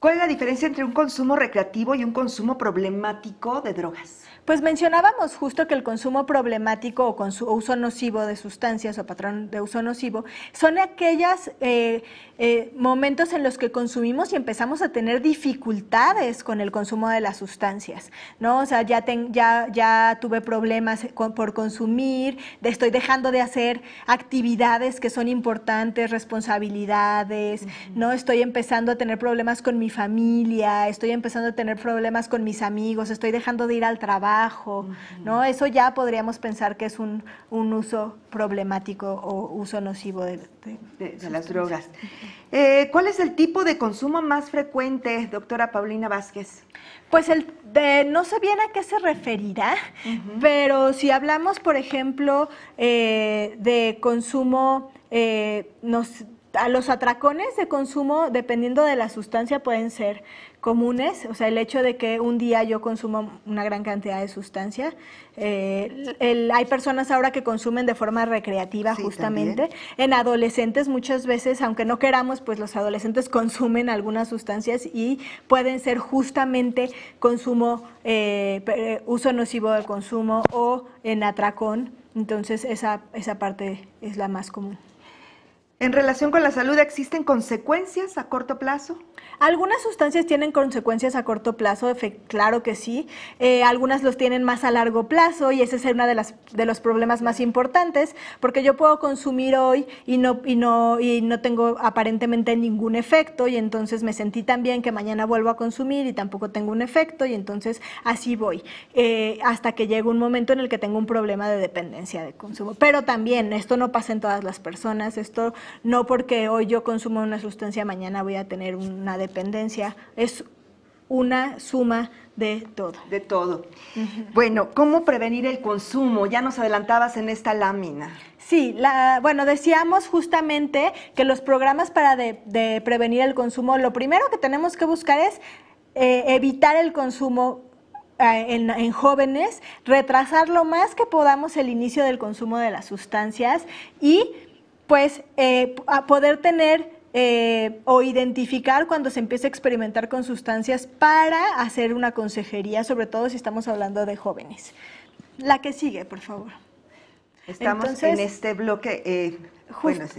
¿Cuál es la diferencia entre un consumo recreativo y un consumo problemático de drogas? Pues mencionábamos justo que el consumo problemático o uso nocivo de sustancias o patrón de uso nocivo son aquellos momentos en los que consumimos y empezamos a tener dificultades con el consumo de las sustancias, ¿no? O sea, ya tuve problemas por consumir, estoy dejando de hacer actividades que son importantes, responsabilidades, ¿no? Estoy empezando a tener problemas con mi familia, estoy empezando a tener problemas con mis amigos, estoy dejando de ir al trabajo, ¿no? Eso ya podríamos pensar que es un uso problemático o uso nocivo de las drogas. ¿Cuál es el tipo de consumo más frecuente, doctora Paulina Vázquez? Pues no sé bien a qué se referirá, pero si hablamos, por ejemplo, de consumo, a los atracones de consumo, dependiendo de la sustancia, pueden ser comunes, o sea, el hecho de que un día yo consumo una gran cantidad de sustancia. Hay personas ahora que consumen de forma recreativa, sí, justamente. También. En adolescentes muchas veces, aunque no queramos, pues los adolescentes consumen algunas sustancias y pueden ser justamente consumo, uso nocivo de consumo o en atracón. Entonces esa parte es la más común. En relación con la salud, ¿existen consecuencias a corto plazo? Algunas sustancias tienen consecuencias a corto plazo, claro que sí. Algunas los tienen más a largo plazo y ese es uno de los problemas más importantes, porque yo puedo consumir hoy y no tengo aparentemente ningún efecto y entonces me sentí tan bien que mañana vuelvo a consumir y tampoco tengo un efecto y entonces así voy, hasta que llega un momento en el que tengo un problema de dependencia de consumo. Pero también esto no pasa en todas las personas, esto no porque hoy yo consumo una sustancia, mañana voy a tener una dependencia, es una suma de todo. De todo. Bueno, ¿cómo prevenir el consumo? Ya nos adelantabas en esta lámina. Sí, bueno, decíamos justamente que los programas para de prevenir el consumo, lo primero que tenemos que buscar es evitar el consumo en jóvenes, retrasar lo más que podamos el inicio del consumo de las sustancias y pues a poder tener o identificar cuando se empieza a experimentar con sustancias para hacer una consejería, sobre todo si estamos hablando de jóvenes. La que sigue, por favor. Estamos en este bloque, bueno, es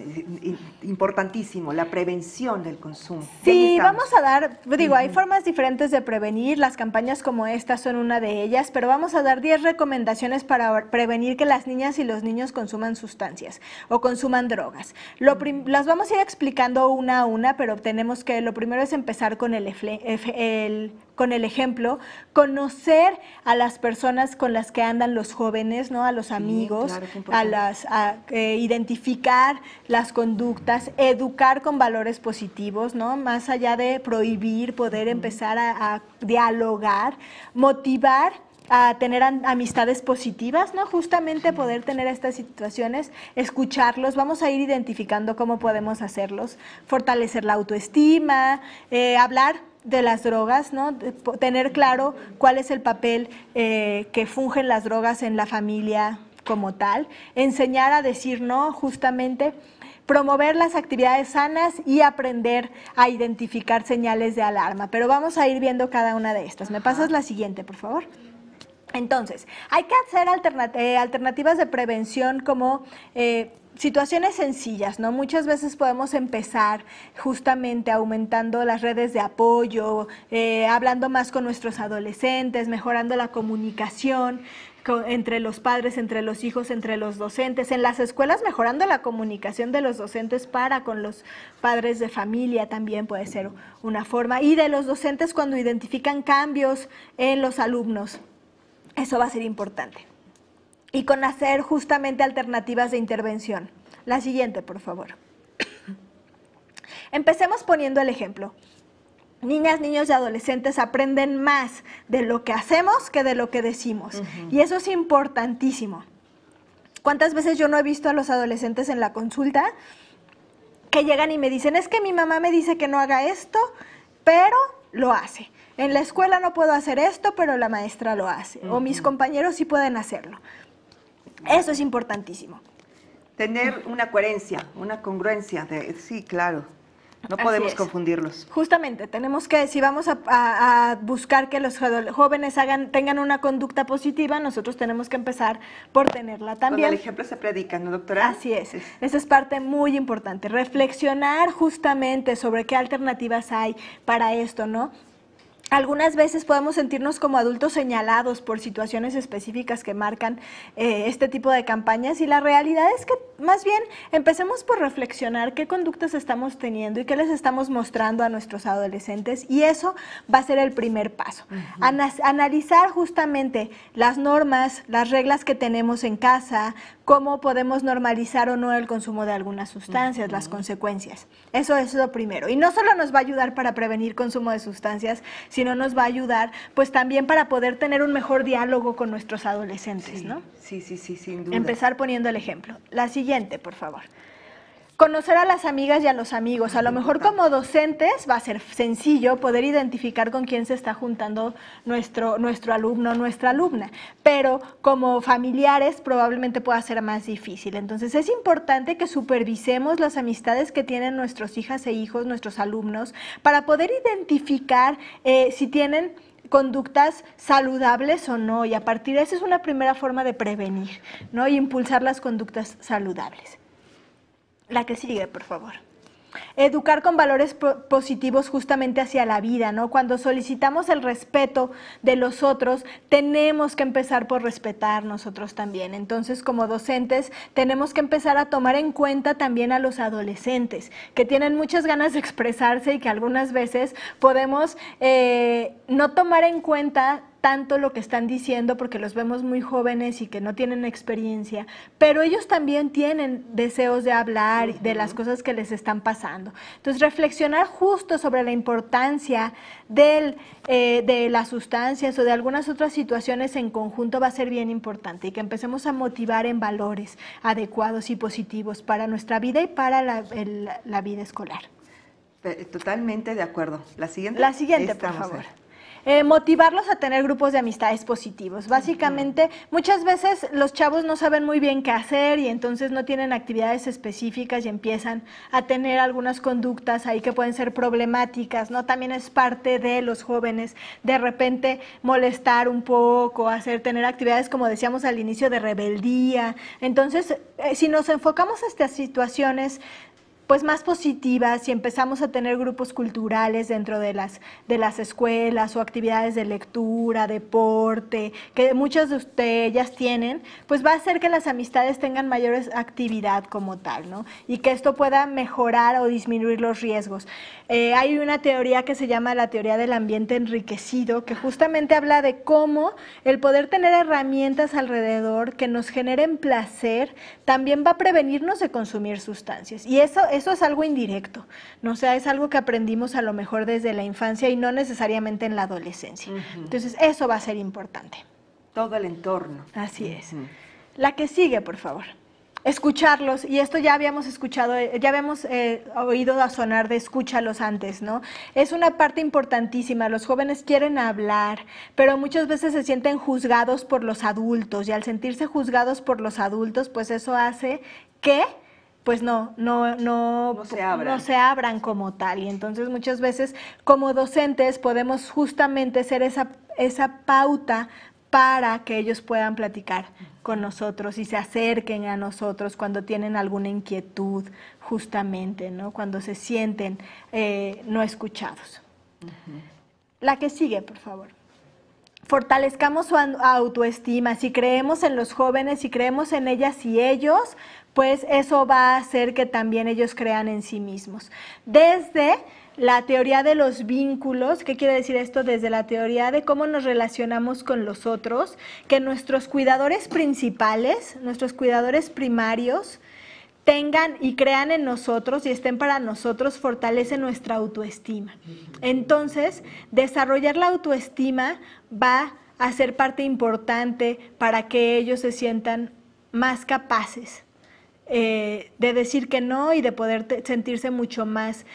importantísimo, la prevención del consumo. Sí, vamos a dar, digo, hay formas diferentes de prevenir, las campañas como esta son una de ellas, pero vamos a dar 10 recomendaciones para prevenir que las niñas y los niños consuman sustancias o consuman drogas. Las vamos a ir explicando una a una, pero tenemos que, lo primero es empezar con el ejemplo, conocer a las personas con las que andan los jóvenes, ¿no? A los amigos, claro, identificar las conductas, educar con valores positivos, ¿no? Más allá de prohibir, poder empezar a dialogar, motivar a tener amistades positivas, ¿no? Justamente poder tener estas situaciones, escucharlos, vamos a ir identificando cómo podemos hacerlos, fortalecer la autoestima, hablar de las drogas, ¿no? Tener claro cuál es el papel que fungen las drogas en la familia como tal, enseñar a decir no, justamente, promover las actividades sanas y aprender a identificar señales de alarma. Pero vamos a ir viendo cada una de estas. ¿Me pasas la siguiente, por favor? Entonces, hay que hacer alternativas de prevención como situaciones sencillas, ¿no? Muchas veces podemos empezar justamente aumentando las redes de apoyo, hablando más con nuestros adolescentes, mejorando la comunicación entre los padres, entre los hijos, entre los docentes, en las escuelas mejorando la comunicación de los docentes para con los padres de familia también puede ser una forma, y de los docentes cuando identifican cambios en los alumnos, eso va a ser importante. Y con hacer justamente alternativas de intervención. La siguiente, por favor. Empecemos poniendo el ejemplo. Niñas, niños y adolescentes aprenden más de lo que hacemos que de lo que decimos. Y eso es importantísimo. ¿Cuántas veces yo no he visto a los adolescentes en la consulta que llegan y me dicen, es que mi mamá me dice que no haga esto, pero lo hace? En la escuela no puedo hacer esto, pero la maestra lo hace. O mis compañeros sí pueden hacerlo. Eso es importantísimo. Tener una coherencia, una congruencia. Sí, claro. No Así podemos es. confundirlos. Justamente, tenemos que, si vamos a buscar que los jóvenes tengan una conducta positiva, nosotros tenemos que empezar por tenerla también. Con el ejemplo se predica, ¿no, doctora? Así es. Esa es parte muy importante. Reflexionar justamente sobre qué alternativas hay para esto, ¿no? Algunas veces podemos sentirnos como adultos señalados por situaciones específicas que marcan este tipo de campañas, y la realidad es que más bien empecemos por reflexionar qué conductas estamos teniendo y qué les estamos mostrando a nuestros adolescentes, y eso va a ser el primer paso. Analizar justamente las normas, las reglas que tenemos en casa, cómo podemos normalizar o no el consumo de algunas sustancias, las consecuencias. Eso es lo primero. Y no solo nos va a ayudar para prevenir consumo de sustancias, sino nos va a ayudar pues también para poder tener un mejor diálogo con nuestros adolescentes, Sí, ¿no? sí, sin duda. Empezar poniendo el ejemplo. La siguiente, por favor. Conocer a las amigas y a los amigos. A lo mejor como docentes va a ser sencillo poder identificar con quién se está juntando nuestro alumno o nuestra alumna, pero como familiares probablemente pueda ser más difícil. Entonces es importante que supervisemos las amistades que tienen nuestros hijas e hijos, nuestros alumnos, para poder identificar si tienen conductas saludables o no, y a partir de eso es una primera forma de prevenir, ¿no? Y impulsar las conductas saludables. La que sigue, por favor. Educar con valores positivos justamente hacia la vida, ¿no? Cuando solicitamos el respeto de los otros, tenemos que empezar por respetar nosotros también. Entonces, como docentes, tenemos que empezar a tomar en cuenta también a los adolescentes, que tienen muchas ganas de expresarse y que algunas veces podemos no tomar en cuenta tanto lo que están diciendo porque los vemos muy jóvenes y que no tienen experiencia, pero ellos también tienen deseos de hablar de las cosas que les están pasando. Entonces, reflexionar justo sobre la importancia de las sustancias o de algunas otras situaciones en conjunto va a ser bien importante, y que empecemos a motivar en valores adecuados y positivos para nuestra vida y para la vida escolar. Totalmente de acuerdo. La siguiente. La siguiente, por favor. Motivarlos a tener grupos de amistades positivos. Básicamente, muchas veces los chavos no saben muy bien qué hacer y entonces no tienen actividades específicas y empiezan a tener algunas conductas ahí que pueden ser problemáticas, ¿no? También es parte de los jóvenes de repente molestar un poco, tener actividades, como decíamos al inicio, de rebeldía. Entonces, si nos enfocamos a estas situaciones pues más positivas, y empezamos a tener grupos culturales dentro de las escuelas o actividades de lectura, deporte, que muchas de ellas tienen, pues va a hacer que las amistades tengan mayor actividad como tal, ¿no? Y que esto pueda mejorar o disminuir los riesgos. Hay una teoría que se llama la teoría del ambiente enriquecido, que justamente habla de cómo el poder tener herramientas alrededor que nos generen placer también va a prevenirnos de consumir sustancias. Y eso es algo indirecto, ¿no? O sea, es algo que aprendimos a lo mejor desde la infancia y no necesariamente en la adolescencia. Entonces, eso va a ser importante. Todo el entorno. Así es. La que sigue, por favor. Escucharlos, y esto ya habíamos escuchado, ya habíamos oído a sonar de escúchalos antes, ¿no? Es una parte importantísima. Los jóvenes quieren hablar, pero muchas veces se sienten juzgados por los adultos, y al sentirse juzgados por los adultos, pues eso hace que pues no se abran como tal. Y entonces muchas veces como docentes podemos justamente ser esa pauta para que ellos puedan platicar con nosotros y se acerquen a nosotros cuando tienen alguna inquietud, justamente, ¿no? Cuando se sienten no escuchados. La que sigue, por favor. Fortalezcamos su autoestima. Si creemos en los jóvenes, si creemos en ellas y ellos, pues eso va a hacer que también ellos crean en sí mismos. Desde la teoría de los vínculos, ¿qué quiere decir esto? Desde la teoría de cómo nos relacionamos con los otros, que nuestros cuidadores principales, nuestros cuidadores primarios, tengan y crean en nosotros y estén para nosotros, fortalece nuestra autoestima. Entonces, desarrollar la autoestima va a ser parte importante para que ellos se sientan más capaces de decir que no y de poder sentirse mucho más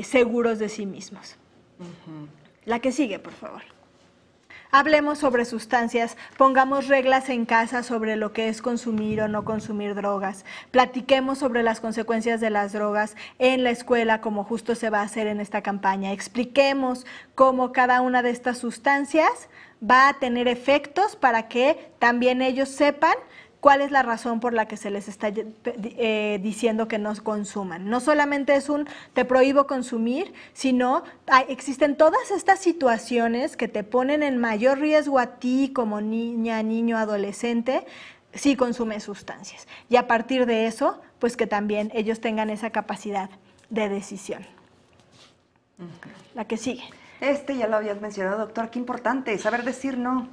seguros de sí mismos. La que sigue, por favor. hablemos sobre sustancias, pongamos reglas en casa sobre lo que es consumir o no consumir drogas, platiquemos sobre las consecuencias de las drogas en la escuela, como justo se va a hacer en esta campaña, expliquemos cómo cada una de estas sustancias va a tener efectos para que también ellos sepan cuál es la razón por la que se les está diciendo que no consuman. No solamente es un te prohíbo consumir, sino existen todas estas situaciones que te ponen en mayor riesgo a ti como niña, niño, adolescente, si consumes sustancias. Y a partir de eso, pues que también ellos tengan esa capacidad de decisión. La que sigue. Ya lo habías mencionado, doctor, qué importante, saber decir no.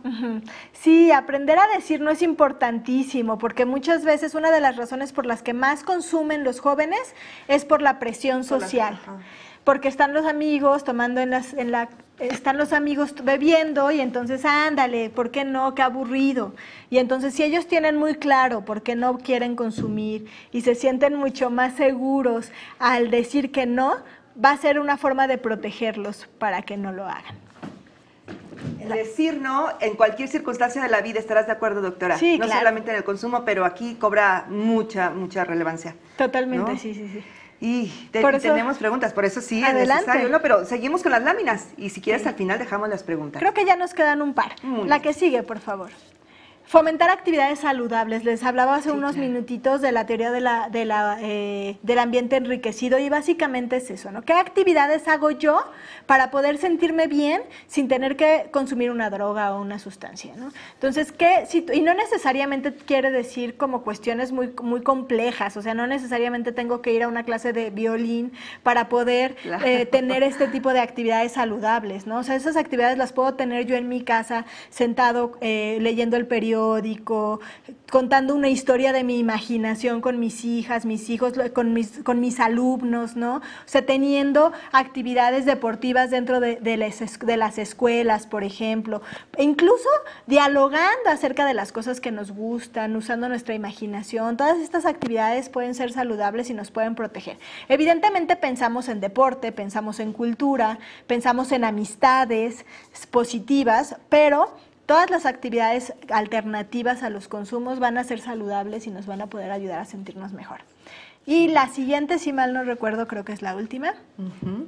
Sí, aprender a decir no es importantísimo, porque muchas veces una de las razones por las que más consumen los jóvenes es por la presión social. Porque están los amigos tomando están los amigos bebiendo y entonces ándale, ¿por qué no? Qué aburrido. Y entonces si ellos tienen muy claro por qué no quieren consumir y se sienten mucho más seguros al decir que no, va a ser una forma de protegerlos para que no lo hagan. Decir no en cualquier circunstancia de la vida, ¿estarás de acuerdo, doctora? Sí, no claro. solamente en el consumo, pero aquí cobra mucha relevancia. Totalmente, ¿no? sí. Y Por eso, tenemos preguntas, por eso sí adelante. es necesario, ¿no? Pero seguimos con las láminas y si quieres al final dejamos las preguntas. Creo que ya nos quedan un par. La que sigue, por favor. Fomentar actividades saludables. Les hablaba hace unos minutitos de la teoría del ambiente enriquecido y básicamente es eso, ¿no? ¿Qué actividades hago yo para poder sentirme bien sin tener que consumir una droga o una sustancia, ¿no? Entonces, y no necesariamente quiere decir como cuestiones muy complejas, o sea, no necesariamente tengo que ir a una clase de violín para poder tener este tipo de actividades saludables, ¿no? O sea, esas actividades las puedo tener yo en mi casa, sentado, leyendo el periódico, contando una historia de mi imaginación con mis hijas, mis hijos, con mis alumnos, ¿no? O sea, teniendo actividades deportivas dentro de las escuelas, por ejemplo, e incluso dialogando acerca de las cosas que nos gustan, usando nuestra imaginación. Todas estas actividades pueden ser saludables y nos pueden proteger. Evidentemente pensamos en deporte, pensamos en cultura, pensamos en amistades positivas, pero todas las actividades alternativas a los consumos van a ser saludables y nos van a poder ayudar a sentirnos mejor. Y la siguiente, si mal no recuerdo, creo que es la última.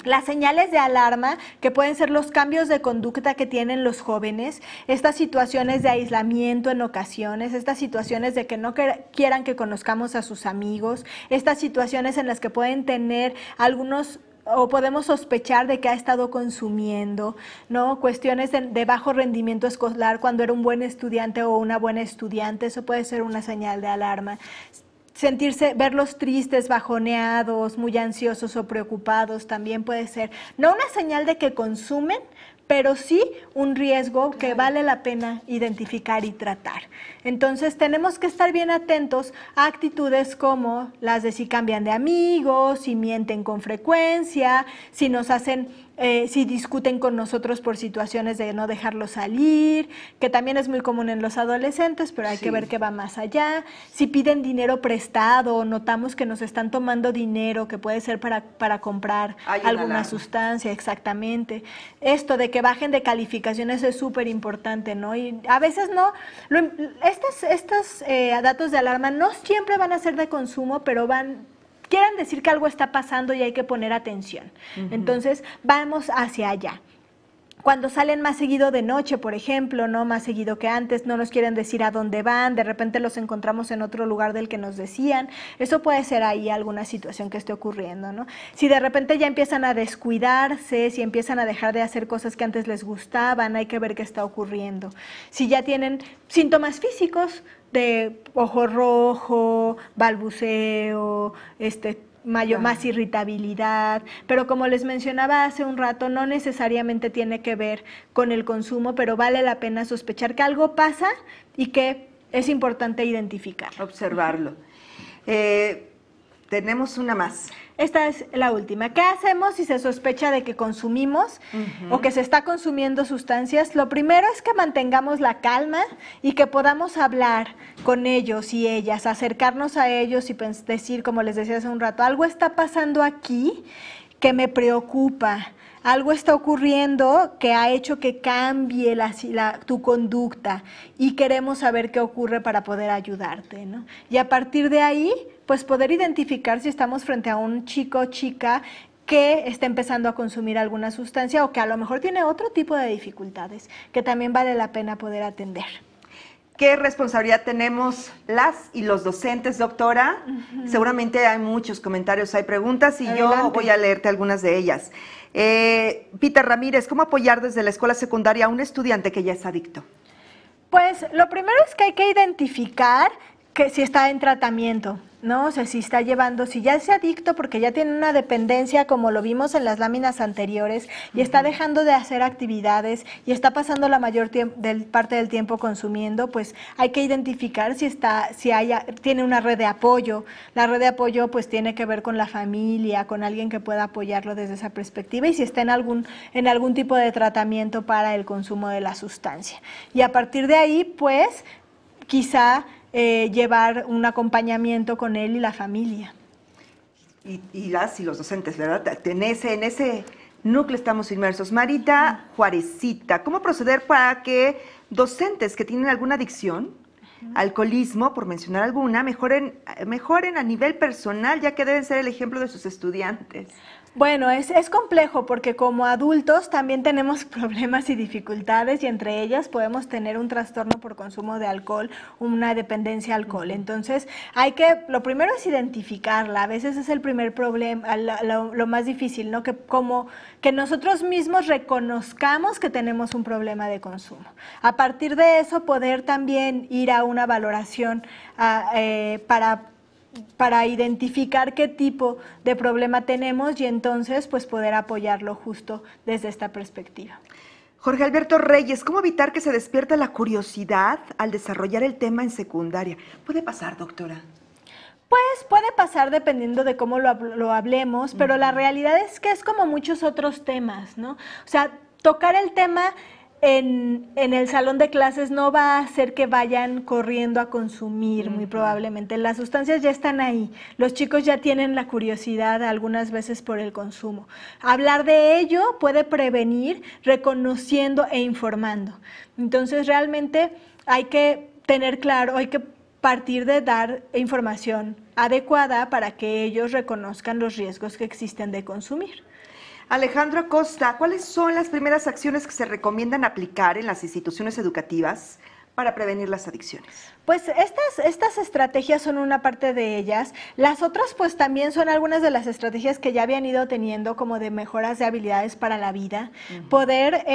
Las señales de alarma, que pueden ser los cambios de conducta que tienen los jóvenes, estas situaciones de aislamiento en ocasiones, estas situaciones de que no quieran que conozcamos a sus amigos, estas situaciones en las que pueden tener algunos o podemos sospechar de que ha estado consumiendo, ¿no? Cuestiones de bajo rendimiento escolar cuando era un buen estudiante o una buena estudiante, eso puede ser una señal de alarma. Verlos tristes, bajoneados, muy ansiosos o preocupados también puede ser, no una señal de que consumen, pero sí un riesgo que vale la pena identificar y tratar. Entonces tenemos que estar bien atentos a actitudes como las de si cambian de amigos, si mienten con frecuencia, si nos hacen, si discuten con nosotros por situaciones de no dejarlos salir, que también es muy común en los adolescentes, pero hay que ver que va más allá. Si piden dinero prestado, notamos que nos están tomando dinero, que puede ser para comprar alguna sustancia, exactamente. Esto de que bajen de calificaciones es súper importante, ¿no? Y a veces no, estos datos de alarma no siempre van a ser de consumo, pero quieren decir que algo está pasando y hay que poner atención. Entonces, vamos hacia allá. Cuando salen más seguido de noche, por ejemplo, no más seguido que antes, no nos quieren decir a dónde van, de repente los encontramos en otro lugar del que nos decían, eso puede ser ahí alguna situación que esté ocurriendo, ¿no? Si de repente ya empiezan a descuidarse, si empiezan a dejar de hacer cosas que antes les gustaban, hay que ver qué está ocurriendo. Si ya tienen síntomas físicos de ojo rojo, balbuceo, más irritabilidad, pero como les mencionaba hace un rato, no necesariamente tiene que ver con el consumo, pero vale la pena sospechar que algo pasa y que es importante identificar. Observarlo. Tenemos una más. Esta es la última. ¿Qué hacemos si se sospecha de que consumimos o que se está consumiendo sustancias? Lo primero es que mantengamos la calma y que podamos hablar con ellos y ellas, acercarnos a ellos y decir, como les decía hace un rato, algo está pasando aquí que me preocupa. algo está ocurriendo que ha hecho que cambie tu conducta y queremos saber qué ocurre para poder ayudarte, ¿no? Y a partir de ahí, pues poder identificar si estamos frente a un chico o chica que está empezando a consumir alguna sustancia o que a lo mejor tiene otro tipo de dificultades que también vale la pena poder atender. ¿Qué responsabilidad tenemos las y los docentes, doctora? Seguramente hay muchos comentarios, hay preguntas y Adelante. yo voy a leerte algunas de ellas. Peter Ramírez, ¿cómo apoyar desde la escuela secundaria a un estudiante que ya es adicto? Pues lo primero es que hay que identificar que si está en tratamiento, ¿no? O sea, si está llevando, si ya es adicto porque ya tiene una dependencia como lo vimos en las láminas anteriores y está dejando de hacer actividades y está pasando la mayor parte del tiempo consumiendo, pues hay que identificar tiene una red de apoyo. La red de apoyo pues tiene que ver con la familia, con alguien que pueda apoyarlo desde esa perspectiva y si está en algún tipo de tratamiento para el consumo de la sustancia. Y a partir de ahí, pues, quizá llevar un acompañamiento con él y la familia. Y las y los docentes, ¿verdad? En ese núcleo estamos inmersos. Marita Juarecita, ¿cómo proceder para que docentes que tienen alguna adicción, alcoholismo, por mencionar alguna, mejoren a nivel personal, ya que deben ser el ejemplo de sus estudiantes? Bueno, es complejo porque como adultos también tenemos problemas y dificultades y entre ellas podemos tener un trastorno por consumo de alcohol, una dependencia al alcohol. Entonces, lo primero es identificarla. A veces es el primer problema, lo más difícil, ¿no? Que nosotros mismos reconozcamos que tenemos un problema de consumo. A partir de eso, poder también ir a una valoración para identificar qué tipo de problema tenemos y entonces pues poder apoyarlo justo desde esta perspectiva. Jorge Alberto Reyes, ¿cómo evitar que se despierte la curiosidad al desarrollar el tema en secundaria? ¿Puede pasar, doctora? Pues puede pasar dependiendo de cómo lo hablemos, pero la realidad es que es como muchos otros temas, ¿no? O sea, tocar el tema en el salón de clases no va a hacer que vayan corriendo a consumir, muy probablemente. Las sustancias ya están ahí. Los chicos ya tienen la curiosidad algunas veces por el consumo. Hablar de ello puede prevenir reconociendo e informando. Entonces, realmente hay que tener claro, hay que partir de dar información adecuada para que ellos reconozcan los riesgos que existen de consumir. Alejandro Acosta, ¿cuáles son las primeras acciones que se recomiendan aplicar en las instituciones educativas para prevenir las adicciones? Pues estas estrategias son una parte de ellas. Las otras pues también son algunas de las estrategias que ya habían ido teniendo como de mejoras de habilidades para la vida. Poder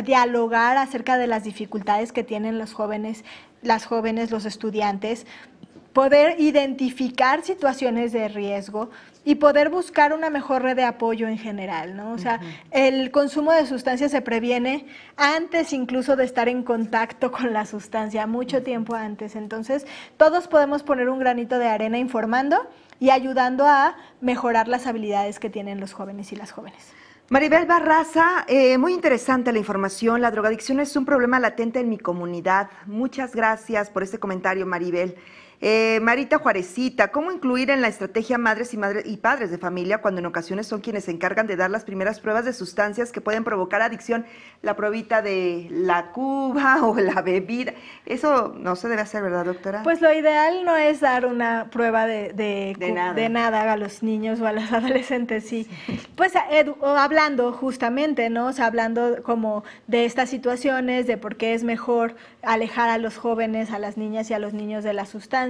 dialogar acerca de las dificultades que tienen los jóvenes, los estudiantes. Poder identificar situaciones de riesgo y poder buscar una mejor red de apoyo en general, ¿no? O sea, el consumo de sustancias se previene antes incluso de estar en contacto con la sustancia, mucho tiempo antes. Entonces, todos podemos poner un granito de arena informando y ayudando a mejorar las habilidades que tienen los jóvenes y las jóvenes. Maribel Barraza, muy interesante la información. La drogadicción es un problema latente en mi comunidad. Muchas gracias por este comentario, Maribel. Marita Juarecita, ¿cómo incluir en la estrategia madres y padres de familia cuando en ocasiones son quienes se encargan de dar las primeras pruebas de sustancias que pueden provocar adicción? La probita de la cuba o la bebida. Eso no se debe hacer, ¿verdad, doctora? Pues lo ideal no es dar una prueba de nada a los niños o a los adolescentes, sí. Pues hablando justamente, ¿no? O sea, hablando como de estas situaciones, de por qué es mejor alejar a los jóvenes, a las niñas y a los niños de las sustancias,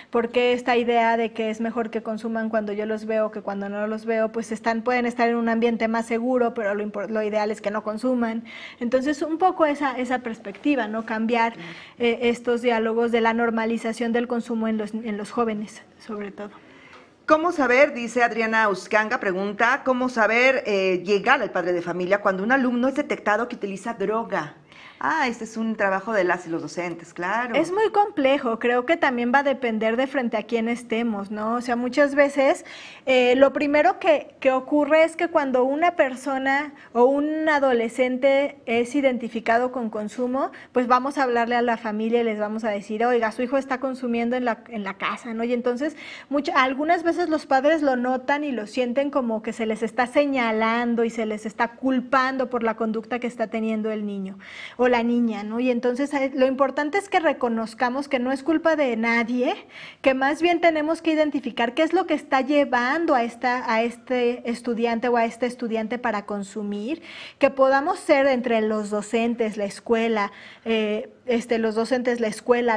porque esta idea de que es mejor que consuman cuando yo los veo que cuando no los veo, pues pueden estar en un ambiente más seguro, pero lo ideal es que no consuman. Entonces, un poco esa perspectiva, ¿no? Cambiar estos diálogos de la normalización del consumo en los jóvenes, sobre todo. ¿Cómo saber, dice Adriana Uscanga, pregunta, cómo saber llegar al padre de familia cuando un alumno es detectado que utiliza droga? Este es un trabajo de las y los docentes, claro. Es muy complejo, creo que también va a depender de frente a quién estemos, ¿no? O sea, muchas veces lo primero que ocurre es que cuando una persona o un adolescente es identificado con consumo, pues vamos a hablarle a la familia y les vamos a decir, oiga, su hijo está consumiendo en la casa, ¿no? Y entonces algunas veces los padres lo notan y lo sienten como que se les está señalando y se les está culpando por la conducta que está teniendo el niño o la niña, ¿no? Y entonces lo importante es que reconozcamos que no es culpa de nadie, que más bien tenemos que identificar qué es lo que está llevando a este estudiante o a este estudiante para consumir, que podamos ser entre los docentes, la escuela,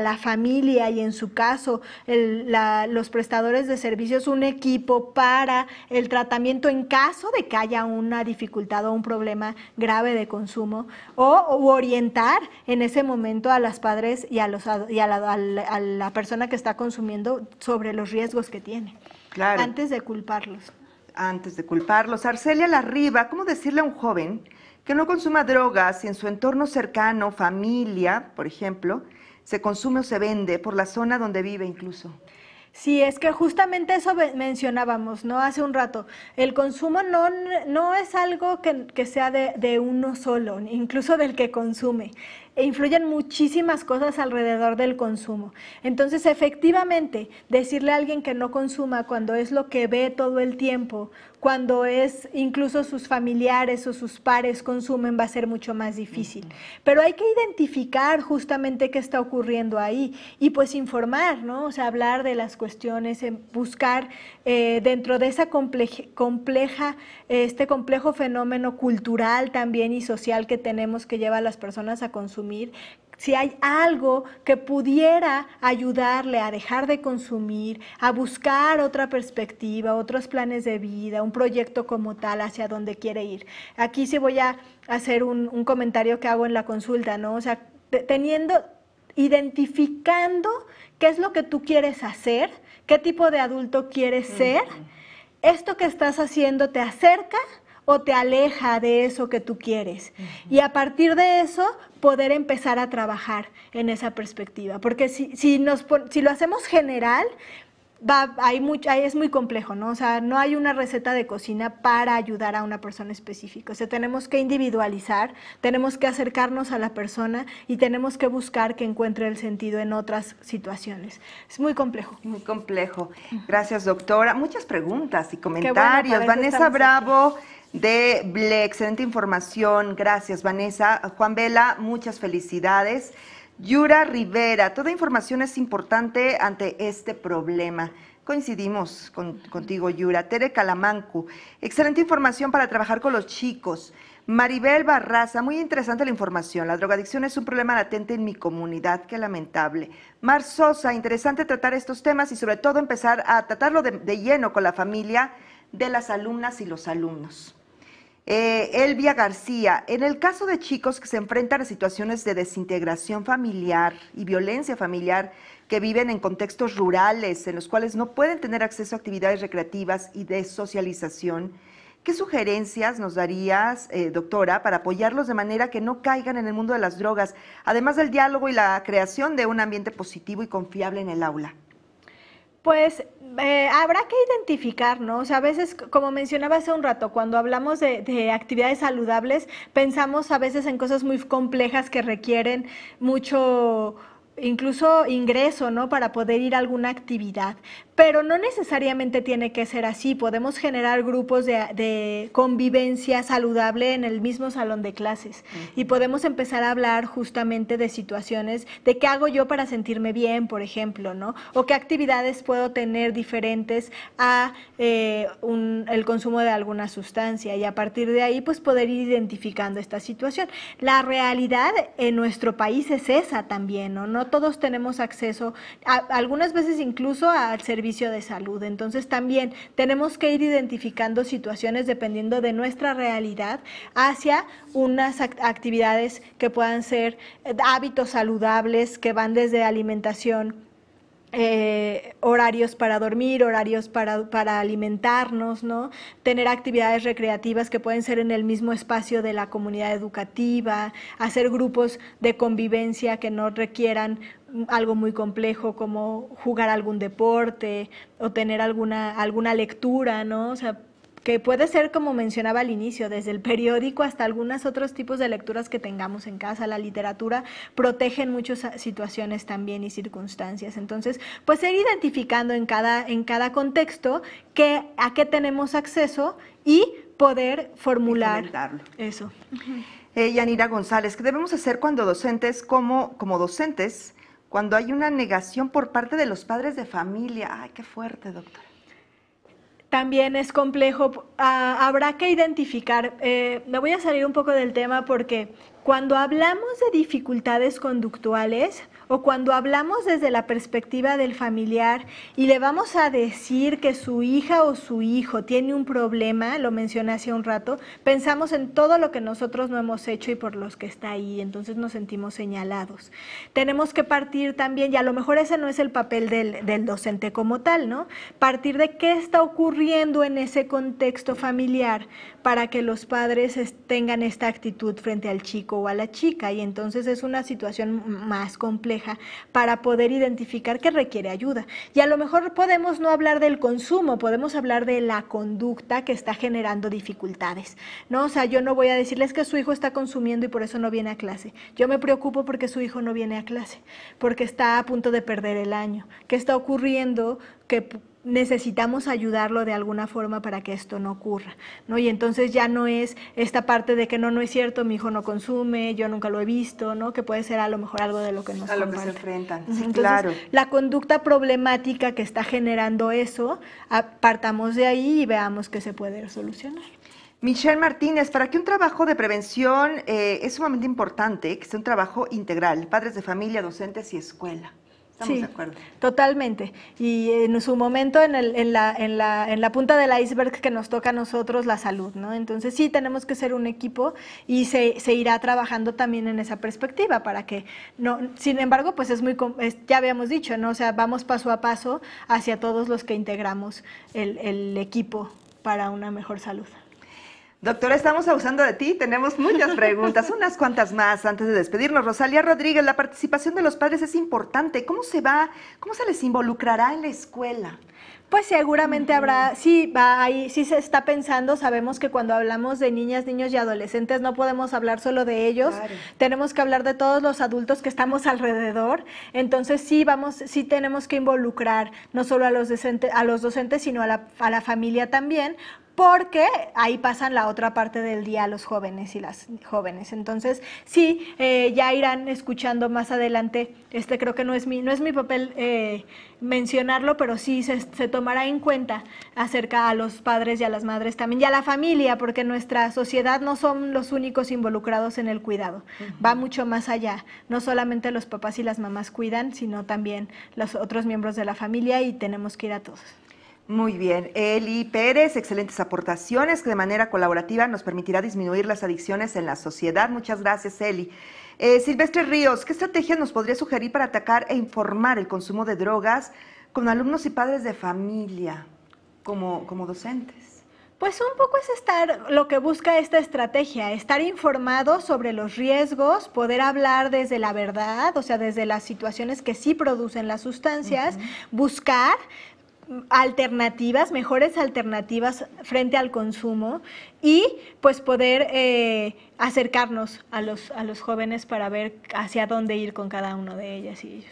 la familia y en su caso los prestadores de servicios, un equipo para el tratamiento en caso de que haya una dificultad o un problema grave de consumo, o orientar en ese momento a los padres y a la persona que está consumiendo sobre los riesgos que tiene, claro, antes de culparlos. Arcelia Larriba, ¿cómo decirle a un joven que no consuma drogas si en su entorno cercano, familia, por ejemplo, se consume o se vende por la zona donde vive incluso? Sí, es que justamente eso mencionábamos, ¿no? Hace un rato. El consumo no es algo que sea de uno solo, incluso del que consume. Influyen muchísimas cosas alrededor del consumo. Entonces, efectivamente, decirle a alguien que no consuma cuando es lo que ve todo el tiempo, cuando es incluso sus familiares o sus pares consumen, va a ser mucho más difícil. Pero hay que identificar justamente qué está ocurriendo ahí y pues informar, ¿no? O sea, hablar de las cuestiones, buscar dentro de esa este complejo fenómeno cultural también y social que tenemos que lleva a las personas a consumir, si hay algo que pudiera ayudarle a dejar de consumir, a buscar otra perspectiva, otros planes de vida, un proyecto como tal hacia donde quiere ir. Aquí sí voy a hacer un comentario que hago en la consulta, ¿no? O sea, identificando qué es lo que tú quieres hacer, qué tipo de adulto quieres ser, esto que estás haciendo te acerca o te aleja de eso que tú quieres. Y a partir de eso, poder empezar a trabajar en esa perspectiva. Porque si lo hacemos general, es muy complejo, ¿no? O sea, no hay una receta de cocina para ayudar a una persona específica. O sea, tenemos que individualizar, tenemos que acercarnos a la persona y tenemos que buscar que encuentre el sentido en otras situaciones. Es muy complejo. Muy complejo. Gracias, doctora. Muchas preguntas y comentarios. Bueno, Vanessa Bravo de BLE, excelente información. Gracias, Vanessa. Juan Vela, muchas felicidades. Yura Rivera, toda información es importante ante este problema. Coincidimos contigo, Yura. Tere Calamancu, excelente información para trabajar con los chicos. Maribel Barraza, muy interesante la información. La drogadicción es un problema latente en mi comunidad, qué lamentable. Mar Sosa, interesante tratar estos temas y sobre todo empezar a tratarlo de lleno con la familia de las alumnas y los alumnos. Elvia García, en el caso de chicos que se enfrentan a situaciones de desintegración familiar y violencia familiar, que viven en contextos rurales en los cuales no pueden tener acceso a actividades recreativas y de socialización, ¿qué sugerencias nos darías, doctora, para apoyarlos de manera que no caigan en el mundo de las drogas, además del diálogo y la creación de un ambiente positivo y confiable en el aula? Pues habrá que identificar, ¿no? O sea, a veces, como mencionaba hace un rato, cuando hablamos de actividades saludables, pensamos a veces en cosas muy complejas que requieren mucho, incluso ingreso, ¿no? Para poder ir a alguna actividad. Pero no necesariamente tiene que ser así. Podemos generar grupos de convivencia saludable en el mismo salón de clases. Y podemos empezar a hablar justamente de situaciones, de qué hago yo para sentirme bien, por ejemplo, ¿no? O qué actividades puedo tener diferentes a el consumo de alguna sustancia. Y a partir de ahí, pues poder ir identificando esta situación. La realidad en nuestro país es esa también, ¿no? No todos tenemos acceso, algunas veces incluso al servicio de salud. Entonces también tenemos que ir identificando situaciones dependiendo de nuestra realidad hacia unas actividades que puedan ser hábitos saludables que van desde alimentación horarios para dormir, horarios para alimentarnos, ¿no? Tener actividades recreativas que pueden ser en el mismo espacio de la comunidad educativa, hacer grupos de convivencia que no requieran algo muy complejo como jugar algún deporte o tener alguna lectura, ¿no? O sea, que puede ser, como mencionaba al inicio, desde el periódico hasta algunos otros tipos de lecturas que tengamos en casa. La literatura protege en muchas situaciones también y circunstancias. Entonces, pues ir identificando en cada contexto a qué tenemos acceso y poder formular eso. Yanira González, ¿qué debemos hacer cuando docentes, como docentes, cuando hay una negación por parte de los padres de familia? Ay, qué fuerte, doctora. También es complejo, habrá que identificar, me voy a salir un poco del tema porque cuando hablamos de dificultades conductuales o cuando hablamos desde la perspectiva del familiar y le vamos a decir que su hija o su hijo tiene un problema, lo mencioné hace un rato, pensamos en todo lo que nosotros no hemos hecho y por los que está ahí, entonces nos sentimos señalados. Tenemos que partir también, y a lo mejor ese no es el papel del docente como tal, ¿no? Partir de qué está ocurriendo en ese contexto familiar para que los padres tengan esta actitud frente al chico o a la chica, y entonces es una situación más compleja para poder identificar que requiere ayuda. Y a lo mejor podemos no hablar del consumo, podemos hablar de la conducta que está generando dificultades, ¿no? O sea, yo no voy a decirles que su hijo está consumiendo y por eso no viene a clase. Yo me preocupo porque su hijo no viene a clase, porque está a punto de perder el año. ¿Qué está ocurriendo? Que necesitamos ayudarlo de alguna forma para que esto no ocurra, ¿no? Y entonces ya no es esta parte de que no es cierto, mi hijo no consume, yo nunca lo he visto, ¿no? Que puede ser a lo mejor algo de lo que nos comparte. A lo que se enfrentan, sí, entonces, claro. La conducta problemática que está generando eso, partamos de ahí y veamos qué se puede solucionar. Michelle Martínez, para que un trabajo de prevención es sumamente importante, que sea un trabajo integral, padres de familia, docentes y escuela. Estamos de acuerdo. Totalmente. Y en su momento, en la punta del iceberg que nos toca a nosotros, la salud, ¿no? Entonces sí tenemos que ser un equipo y se irá trabajando también en esa perspectiva para que no, sin embargo, pues ya habíamos dicho, ¿no? O sea, vamos paso a paso hacia todos los que integramos el equipo para una mejor salud. Doctora, estamos abusando de ti, tenemos muchas preguntas, unas cuantas más antes de despedirnos. Rosalía Rodríguez, la participación de los padres es importante. ¿Cómo se les involucrará en la escuela? Pues seguramente habrá, sí se está pensando, sabemos que cuando hablamos de niñas, niños y adolescentes no podemos hablar solo de ellos, claro. Tenemos que hablar de todos los adultos que estamos alrededor, entonces sí tenemos que involucrar no solo a los docentes, sino a la familia también, porque ahí pasan la otra parte del día a los jóvenes y las jóvenes. Entonces, sí, ya irán escuchando más adelante, creo que no es mi papel mencionarlo, pero sí se tomará en cuenta acerca a los padres y a las madres también, y a la familia, porque nuestra sociedad no son los únicos involucrados en el cuidado, va mucho más allá, no solamente los papás y las mamás cuidan, sino también los otros miembros de la familia, y tenemos que ir a todos. Muy bien. Eli Pérez, excelentes aportaciones que de manera colaborativa nos permitirá disminuir las adicciones en la sociedad. Muchas gracias, Eli. Silvestre Ríos, ¿qué estrategias nos podría sugerir para atacar e informar el consumo de drogas con alumnos y padres de familia como docentes? Pues un poco es lo que busca esta estrategia, estar informados sobre los riesgos, poder hablar desde la verdad, o sea, desde las situaciones que sí producen las sustancias, buscar alternativas, mejores alternativas frente al consumo y pues poder acercarnos a los jóvenes para ver hacia dónde ir con cada uno de ellas y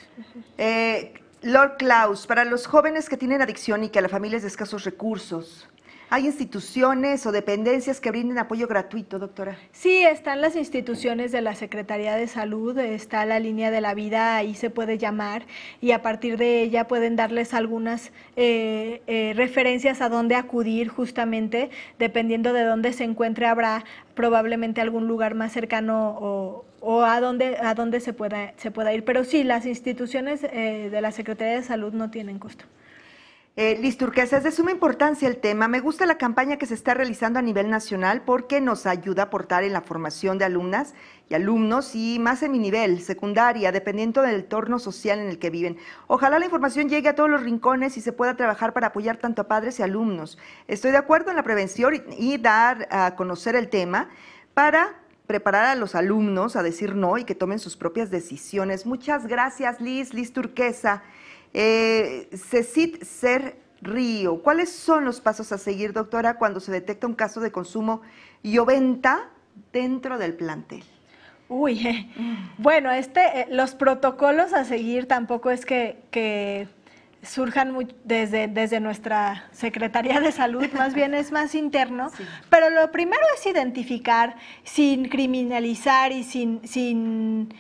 ellos. Lord Klaus, para los jóvenes que tienen adicción y que a la familia es de escasos recursos, ¿hay instituciones o dependencias que brinden apoyo gratuito, doctora? Sí, están las instituciones de la Secretaría de Salud, está la línea de la vida, ahí se puede llamar y a partir de ella pueden darles algunas referencias a dónde acudir justamente, dependiendo de dónde se encuentre, habrá probablemente algún lugar más cercano o a dónde se pueda ir. Pero sí, las instituciones de la Secretaría de Salud no tienen costo. Liz Turquesa, es de suma importancia el tema. Me gusta la campaña que se está realizando a nivel nacional porque nos ayuda a aportar en la formación de alumnas y alumnos y más en mi nivel, secundaria, dependiendo del entorno social en el que viven. Ojalá la información llegue a todos los rincones y se pueda trabajar para apoyar tanto a padres y alumnos. Estoy de acuerdo en la prevención y dar a conocer el tema para preparar a los alumnos a decir no y que tomen sus propias decisiones. Muchas gracias, Liz Turquesa. Cecit Ser Río, ¿cuáles son los pasos a seguir, doctora, cuando se detecta un caso de consumo y o venta dentro del plantel? Bueno, los protocolos a seguir tampoco es que surjan desde nuestra Secretaría de Salud, más bien es más interno, sí. Pero lo primero es identificar sin criminalizar y sin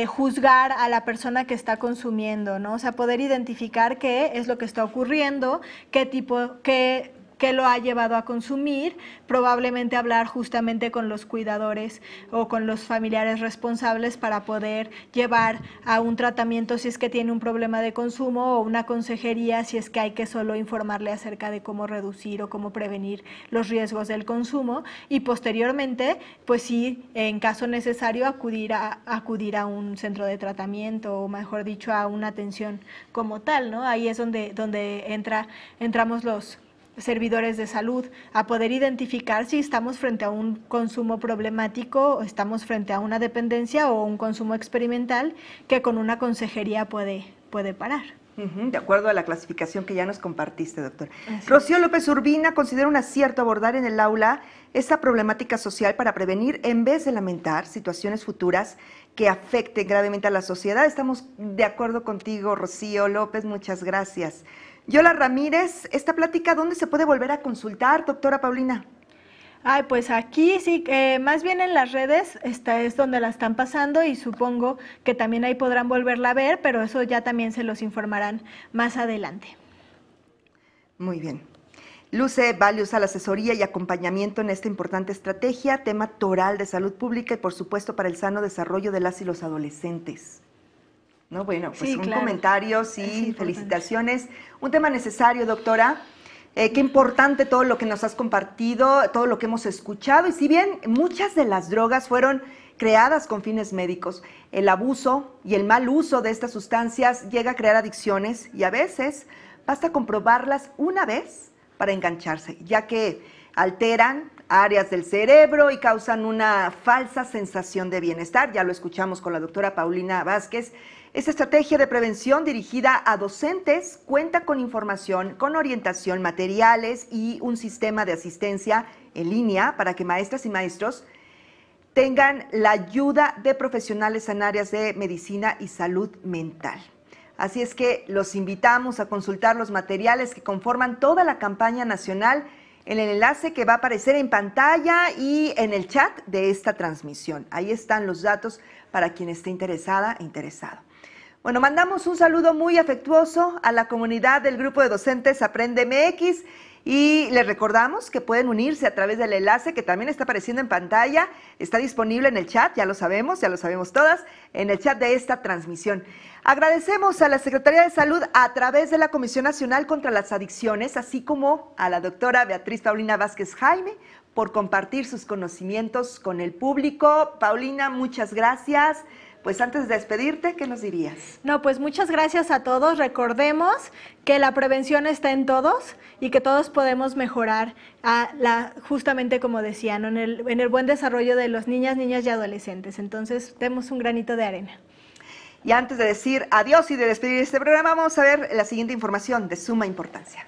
juzgar a la persona que está consumiendo, ¿no? O sea, poder identificar qué es lo que está ocurriendo, qué lo ha llevado a consumir, probablemente hablar justamente con los cuidadores o con los familiares responsables para poder llevar a un tratamiento si es que tiene un problema de consumo o una consejería si es que hay que solo informarle acerca de cómo reducir o cómo prevenir los riesgos del consumo y posteriormente, pues sí, en caso necesario acudir a un centro de tratamiento o mejor dicho a una atención como tal, ¿no? Ahí es donde entramos los servidores de salud a poder identificar si estamos frente a un consumo problemático o estamos frente a una dependencia o un consumo experimental que con una consejería puede parar. De acuerdo a la clasificación que ya nos compartiste, doctor. Rocío López Urbina considera un acierto abordar en el aula esta problemática social para prevenir en vez de lamentar situaciones futuras que afecten gravemente a la sociedad. Estamos de acuerdo contigo, Rocío López, muchas gracias. Yola Ramírez, esta plática, ¿dónde se puede volver a consultar, doctora Paulina? Pues aquí sí, más bien en las redes es donde la están pasando y supongo que también ahí podrán volverla a ver, pero eso ya también se los informarán más adelante. Muy bien. Luce valiosa la asesoría y acompañamiento en esta importante estrategia, tema toral de salud pública y por supuesto para el sano desarrollo de las y los adolescentes. No, bueno, pues sí, un claro. Comentario, sí, felicitaciones. Un tema necesario, doctora. Qué importante todo lo que nos has compartido, todo lo que hemos escuchado. Y si bien muchas de las drogas fueron creadas con fines médicos, el abuso y el mal uso de estas sustancias llega a crear adicciones y a veces basta comprobarlas una vez para engancharse, ya que alteran áreas del cerebro y causan una falsa sensación de bienestar. Ya lo escuchamos con la doctora Paulina Vázquez. Esta estrategia de prevención dirigida a docentes cuenta con información, con orientación, materiales y un sistema de asistencia en línea para que maestras y maestros tengan la ayuda de profesionales en áreas de medicina y salud mental. Así es que los invitamos a consultar los materiales que conforman toda la campaña nacional en el enlace que va a aparecer en pantalla y en el chat de esta transmisión. Ahí están los datos para quien esté interesada e interesado. Bueno, mandamos un saludo muy afectuoso a la comunidad del grupo de docentes Aprende MX y les recordamos que pueden unirse a través del enlace que también está apareciendo en pantalla, está disponible en el chat, ya lo sabemos todas, en el chat de esta transmisión. Agradecemos a la Secretaría de Salud a través de la Comisión Nacional contra las Adicciones, así como a la doctora Beatriz Paulina Vázquez Jaime por compartir sus conocimientos con el público. Paulina, muchas gracias. Pues antes de despedirte, ¿qué nos dirías? No, pues muchas gracias a todos. Recordemos que la prevención está en todos y que todos podemos mejorar justamente como decían, en el buen desarrollo de los niñas y adolescentes. Entonces, demos un granito de arena. Y antes de decir adiós y de despedir este programa, vamos a ver la siguiente información de suma importancia.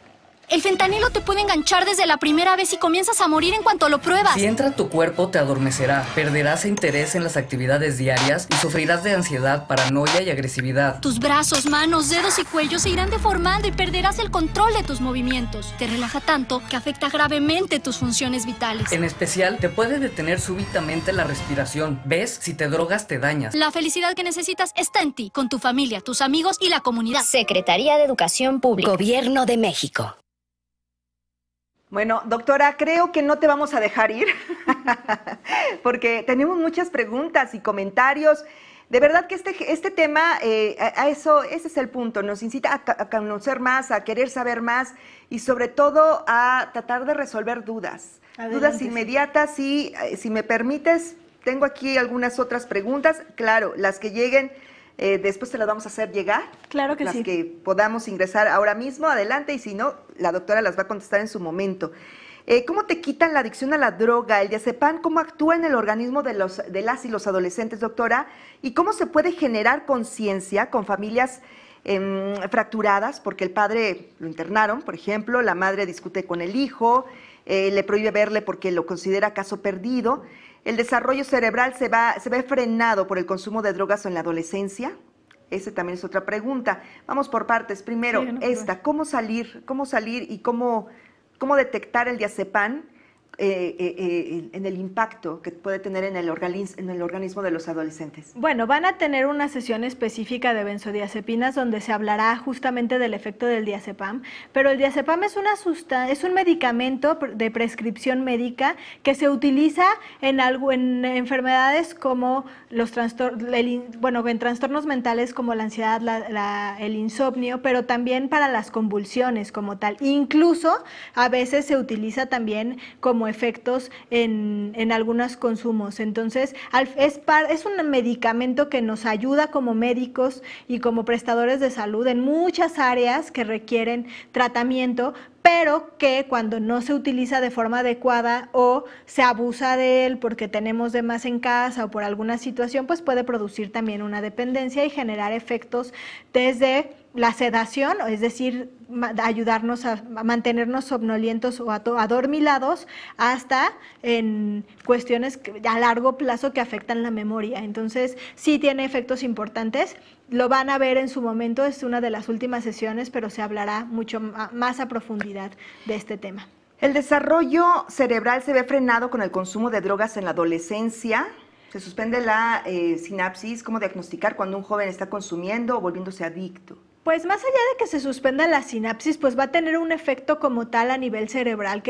El fentanilo te puede enganchar desde la primera vez y comienzas a morir en cuanto lo pruebas. Si entra a tu cuerpo, te adormecerá, perderás interés en las actividades diarias y sufrirás de ansiedad, paranoia y agresividad. Tus brazos, manos, dedos y cuello se irán deformando y perderás el control de tus movimientos. Te relaja tanto que afecta gravemente tus funciones vitales. En especial, te puede detener súbitamente la respiración. ¿Ves? Si te drogas, te dañas. La felicidad que necesitas está en ti, con tu familia, tus amigos y la comunidad. Secretaría de Educación Pública. Gobierno de México. Bueno, doctora, creo que no te vamos a dejar ir porque tenemos muchas preguntas y comentarios. De verdad que este tema, ese es el punto, nos incita a conocer más, a querer saber más y sobre todo a tratar de resolver dudas. Adelante, dudas inmediatas y si me permites, tengo aquí algunas otras preguntas. Claro, las que lleguen, después te las vamos a hacer llegar. Claro que sí. Las que podamos ingresar ahora mismo, adelante, y si no, la doctora las va a contestar en su momento. ¿Cómo te quitan la adicción a la droga? El diazepam, ¿cómo actúa en el organismo de las y los adolescentes, doctora? ¿Y cómo se puede generar conciencia con familias fracturadas? Porque el padre lo internaron, por ejemplo, la madre discute con el hijo, le prohíbe verle porque lo considera caso perdido. ¿El desarrollo cerebral se ve frenado por el consumo de drogas en la adolescencia? Esa también es otra pregunta. Vamos por partes. Primero, ¿cómo salir y cómo detectar el diazepam en el impacto que puede tener en el organismo de los adolescentes? Bueno, van a tener una sesión específica de benzodiazepinas donde se hablará justamente del efecto del diazepam, pero el diazepam es un medicamento de prescripción médica que se utiliza en enfermedades como en trastornos mentales como la ansiedad, el insomnio, pero también para las convulsiones como tal. Incluso a veces se utiliza también como efectos en algunos consumos. Entonces, es un medicamento que nos ayuda como médicos y como prestadores de salud en muchas áreas que requieren tratamiento, pero que cuando no se utiliza de forma adecuada o se abusa de él porque tenemos de más en casa o por alguna situación, pues puede producir también una dependencia y generar efectos desde la sedación, es decir, ayudarnos a mantenernos somnolientos o adormilados, hasta en cuestiones a largo plazo que afectan la memoria. Entonces, sí tiene efectos importantes. Lo van a ver en su momento, es una de las últimas sesiones, pero se hablará mucho más a profundidad de este tema. ¿El desarrollo cerebral se ve frenado con el consumo de drogas en la adolescencia? ¿Se suspende la sinapsis? ¿Cómo diagnosticar cuando un joven está consumiendo o volviéndose adicto? Pues más allá de que se suspenda la sinapsis, pues va a tener un efecto como tal a nivel cerebral,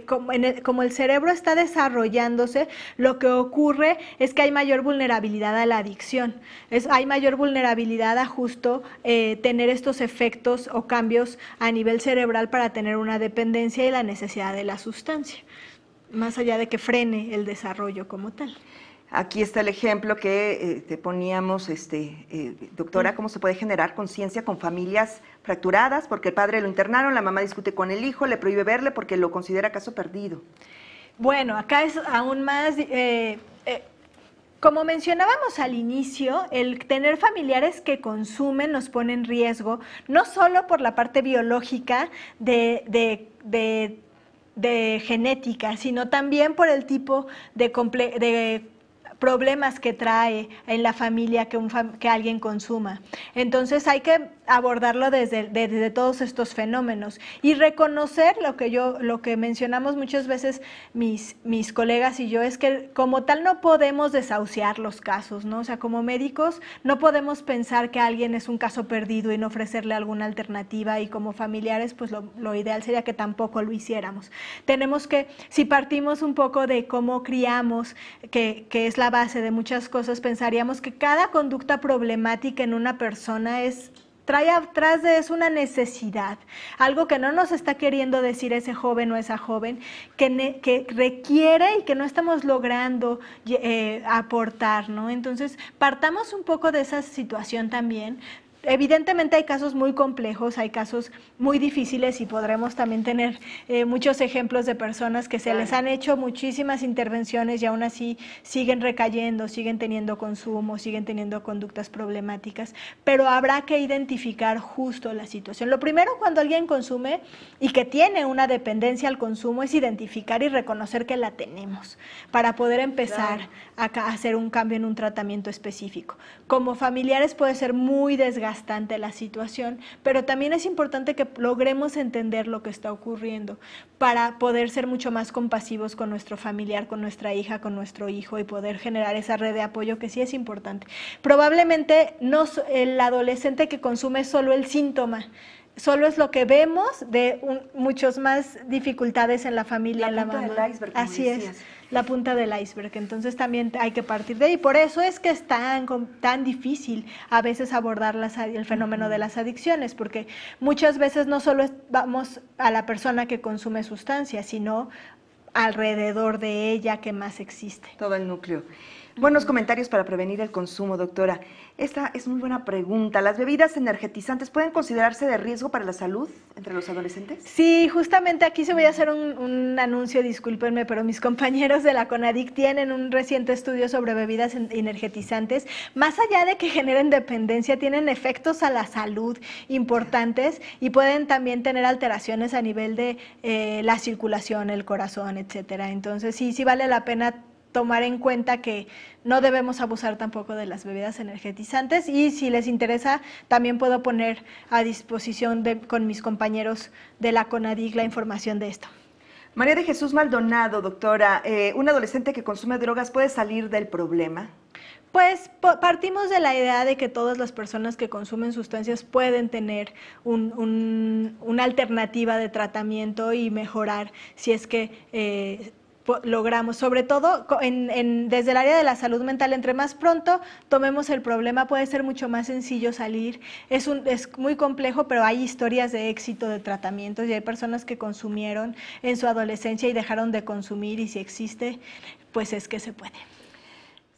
como el cerebro está desarrollándose, lo que ocurre es que hay mayor vulnerabilidad a la adicción, hay mayor vulnerabilidad a justo tener estos efectos o cambios a nivel cerebral para tener una dependencia y la necesidad de la sustancia, más allá de que frene el desarrollo como tal. Aquí está el ejemplo que te poníamos, doctora, cómo se puede generar conciencia con familias fracturadas, porque el padre lo internaron, la mamá discute con el hijo, le prohíbe verle porque lo considera caso perdido. Bueno, acá es aún más, como mencionábamos al inicio, el tener familiares que consumen nos pone en riesgo, no solo por la parte biológica de genética, sino también por el tipo de problemas que trae en la familia que alguien consuma. Entonces hay que abordarlo desde todos estos fenómenos y reconocer lo que mencionamos muchas veces mis colegas y yo, es que como tal no podemos desahuciar los casos, ¿no? O sea, como médicos no podemos pensar que alguien es un caso perdido y no ofrecerle alguna alternativa, y como familiares pues lo ideal sería que tampoco lo hiciéramos. Tenemos que, si partimos un poco de cómo criamos, que es la base de muchas cosas, pensaríamos que cada conducta problemática en una persona trae atrás de eso una necesidad, algo que no nos está queriendo decir ese joven o esa joven, que requiere y que no estamos logrando aportar, ¿no? Entonces, partamos un poco de esa situación también. Evidentemente hay casos muy complejos, hay casos muy difíciles y podremos también tener muchos ejemplos de personas que se les han hecho muchísimas intervenciones y aún así siguen recayendo, siguen teniendo consumo, siguen teniendo conductas problemáticas, pero habrá que identificar justo la situación. Lo primero cuando alguien consume y que tiene una dependencia al consumo es identificar y reconocer que la tenemos para poder empezar a hacer un cambio en un tratamiento específico. Como familiares puede ser muy desgastante la situación, pero también es importante que logremos entender lo que está ocurriendo para poder ser mucho más compasivos con nuestro familiar, con nuestra hija, con nuestro hijo, y poder generar esa red de apoyo que sí es importante. Probablemente el adolescente que consume es solo el síntoma, solo es lo que vemos de muchos más dificultades en la familia. La punta del iceberg, como así decías. es. la punta del iceberg. Entonces también hay que partir de ahí. Por eso es que es tan difícil a veces abordar el fenómeno de las adicciones, porque muchas veces no solo vamos a la persona que consume sustancias, sino alrededor de ella que más existe. Todo el núcleo. Buenos comentarios para prevenir el consumo, doctora. Esta es muy buena pregunta. ¿Las bebidas energetizantes pueden considerarse de riesgo para la salud entre los adolescentes? Sí, justamente aquí se voy a hacer un anuncio, discúlpenme, pero mis compañeros de la CONADIC tienen un reciente estudio sobre bebidas energetizantes. Más allá de que generen dependencia, tienen efectos a la salud importantes y pueden también tener alteraciones a nivel de la circulación, el corazón, etcétera. Entonces sí vale la pena tomar en cuenta que no debemos abusar tampoco de las bebidas energetizantes, y si les interesa también puedo poner a disposición con mis compañeros de la CONADIC la información de esto. María de Jesús Maldonado, doctora, ¿un adolescente que consume drogas puede salir del problema? Pues partimos de la idea de que todas las personas que consumen sustancias pueden tener una alternativa de tratamiento y mejorar si es que logramos, sobre todo desde el área de la salud mental, entre más pronto tomemos el problema puede ser mucho más sencillo salir. Es muy complejo, pero hay historias de éxito de tratamientos y hay personas que consumieron en su adolescencia y dejaron de consumir, y si existe, pues es que se puede.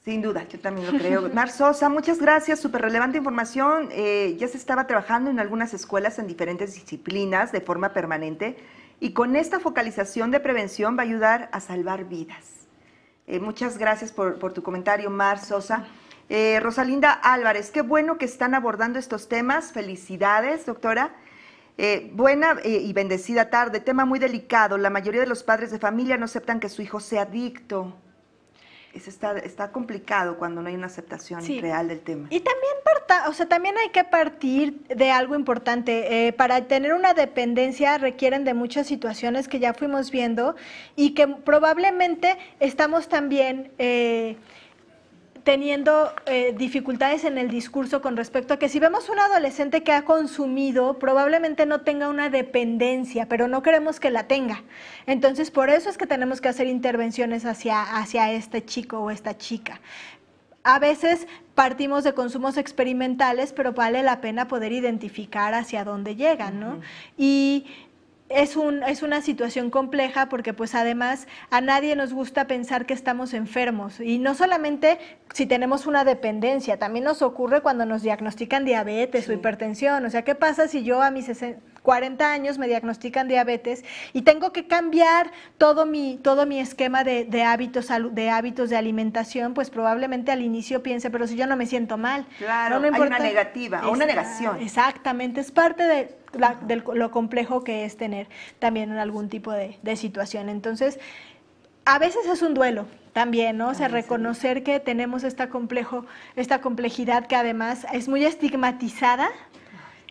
Sin duda, yo también lo creo. Mar Sosa, muchas gracias, súper relevante información. Ya se estaba trabajando en algunas escuelas en diferentes disciplinas de forma permanente, y con esta focalización de prevención va a ayudar a salvar vidas. Muchas gracias por tu comentario, Mar Sosa. Rosalinda Álvarez, qué bueno que están abordando estos temas. Felicidades, doctora. Buena y bendecida tarde. Tema muy delicado. La mayoría de los padres de familia no aceptan que su hijo sea adicto. Está complicado cuando no hay una aceptación real del tema. Y también también hay que partir de algo importante. Para tener una dependencia requieren de muchas situaciones que ya fuimos viendo y que probablemente estamos también teniendo dificultades en el discurso con respecto a que si vemos un adolescente que ha consumido, probablemente no tenga una dependencia, pero no queremos que la tenga. Entonces, por eso es que tenemos que hacer intervenciones hacia este chico o esta chica. A veces partimos de consumos experimentales, pero vale la pena poder identificar hacia dónde llegan, ¿no? Y es una situación compleja porque pues además a nadie nos gusta pensar que estamos enfermos, y no solamente si tenemos una dependencia, también nos ocurre cuando nos diagnostican diabetes o hipertensión. O sea, ¿qué pasa si yo a mis 40 años me diagnostican diabetes y tengo que cambiar todo mi esquema de hábitos de alimentación? Pues probablemente al inicio piense, pero si yo no me siento mal. Claro, no importa. Hay una negativa o una negación. Exactamente, es parte de lo complejo que es tener también algún tipo de situación. Entonces, a veces es un duelo también, ¿no? O sea, reconocer que tenemos esta complejidad que además es muy estigmatizada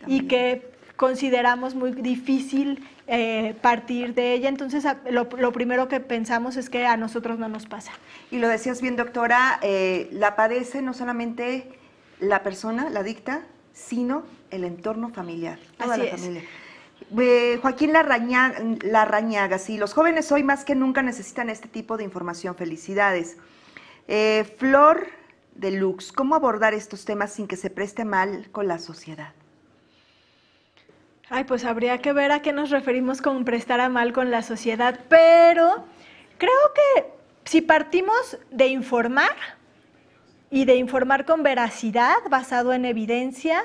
y que consideramos muy difícil partir de ella. Entonces, lo primero que pensamos es que a nosotros no nos pasa. Y lo decías bien, doctora, la padece no solamente la persona, la adicta, sino el entorno familiar, toda la familia. Joaquín Larrañaga, sí, los jóvenes hoy más que nunca necesitan este tipo de información. Felicidades. Flor Deluxe, ¿cómo abordar estos temas sin que se preste mal con la sociedad? Ay, pues habría que ver a qué nos referimos con prestar a mal con la sociedad, pero creo que si partimos de informar y de informar con veracidad, basado en evidencia,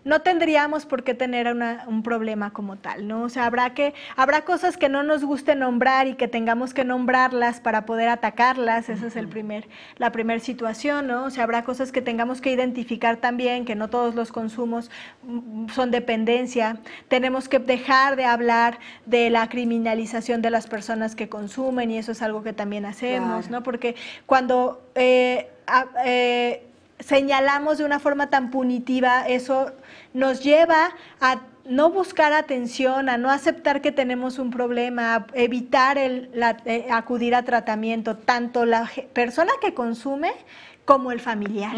no tendríamos por qué tener un problema como tal, ¿no? O sea, habrá cosas que no nos guste nombrar y que tengamos que nombrarlas para poder atacarlas. Esa es la primera situación, ¿no? O sea, habrá cosas que tengamos que identificar también, que no todos los consumos son dependencia. Tenemos que dejar de hablar de la criminalización de las personas que consumen, y eso es algo que también hacemos, ¿no? Porque cuando señalamos de una forma tan punitiva, eso nos lleva a no buscar atención, a no aceptar que tenemos un problema, a evitar acudir a tratamiento, tanto la persona que consume como el familiar.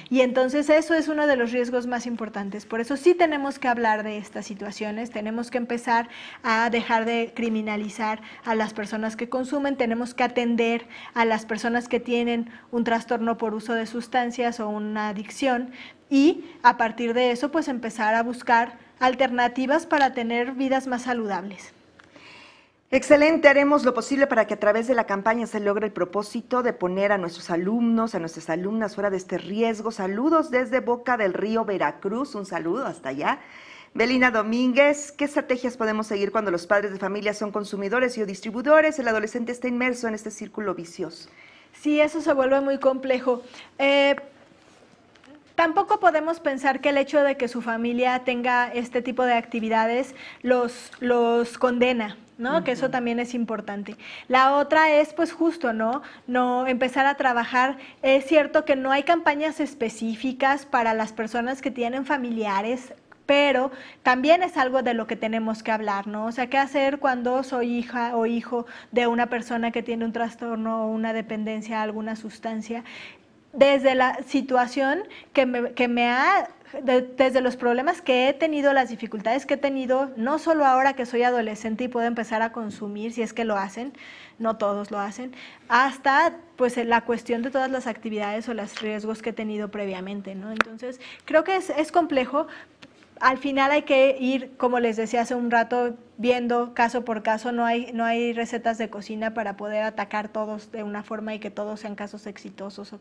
Y entonces eso es uno de los riesgos más importantes. Por eso sí tenemos que hablar de estas situaciones, tenemos que empezar a dejar de criminalizar a las personas que consumen, tenemos que atender a las personas que tienen un trastorno por uso de sustancias o una adicción y a partir de eso pues empezar a buscar alternativas para tener vidas más saludables. Excelente, haremos lo posible para que a través de la campaña se logre el propósito de poner a nuestros alumnos, a nuestras alumnas fuera de este riesgo. Saludos desde Boca del Río, Veracruz, un saludo hasta allá. Belina Domínguez, ¿qué estrategias podemos seguir cuando los padres de familia son consumidores y o distribuidores? El adolescente está inmerso en este círculo vicioso. Sí, eso se vuelve muy complejo. Tampoco podemos pensar que el hecho de que su familia tenga este tipo de actividades los condena, ¿no? Que eso también es importante. La otra es, pues justo, no empezar a trabajar. Es cierto que no hay campañas específicas para las personas que tienen familiares, pero también es algo de lo que tenemos que hablar, ¿no? O sea, ¿qué hacer cuando soy hija o hijo de una persona que tiene un trastorno o una dependencia a alguna sustancia? Desde la situación desde los problemas que he tenido, las dificultades que he tenido, no solo ahora que soy adolescente y puedo empezar a consumir, si es que lo hacen, no todos lo hacen, hasta pues la cuestión de todas las actividades o los riesgos que he tenido previamente, ¿no? Entonces, creo que es complejo. Al final hay que ir, como les decía hace un rato, viendo caso por caso, no hay recetas de cocina para poder atacar todos de una forma y que todos sean casos exitosos.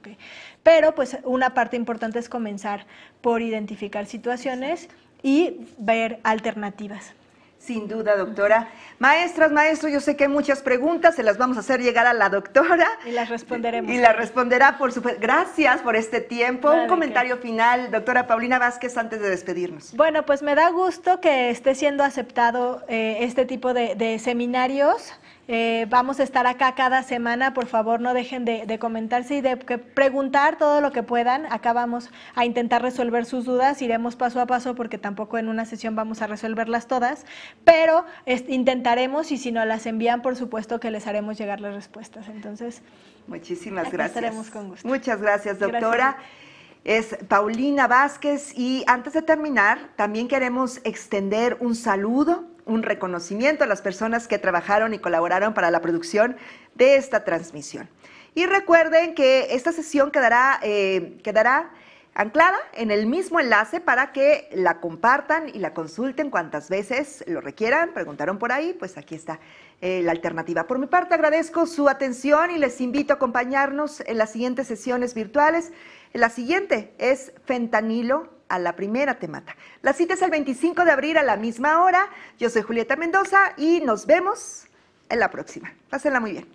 Pero pues una parte importante es comenzar por identificar situaciones y ver alternativas. Sin duda, doctora. Maestras, maestros, yo sé que hay muchas preguntas, se las vamos a hacer llegar a la doctora. Y las responderemos. Y las responderá, por supuesto. Gracias por este tiempo. Un comentario final, doctora Paulina Vázquez, antes de despedirnos. Bueno, pues me da gusto que esté siendo aceptado este tipo de seminarios. Vamos a estar acá cada semana, por favor no dejen de comentarse y de preguntar todo lo que puedan. Acá vamos a intentar resolver sus dudas, iremos paso a paso porque tampoco en una sesión vamos a resolverlas todas, pero intentaremos y si no las envían, por supuesto que les haremos llegar las respuestas. Entonces, muchísimas gracias. Estaremos con gusto. Muchas gracias, doctora. Gracias. Es Paulina Vázquez y antes de terminar, también queremos extender un saludo, un reconocimiento a las personas que trabajaron y colaboraron para la producción de esta transmisión. Y recuerden que esta sesión quedará anclada en el mismo enlace para que la compartan y la consulten cuantas veces lo requieran. Preguntaron por ahí, pues aquí está la alternativa. Por mi parte agradezco su atención y les invito a acompañarnos en las siguientes sesiones virtuales. La siguiente es fentanilo a la primera te mata. La cita es el 25 de abril a la misma hora. Yo soy Julieta Mendoza y nos vemos en la próxima. Pásenla muy bien.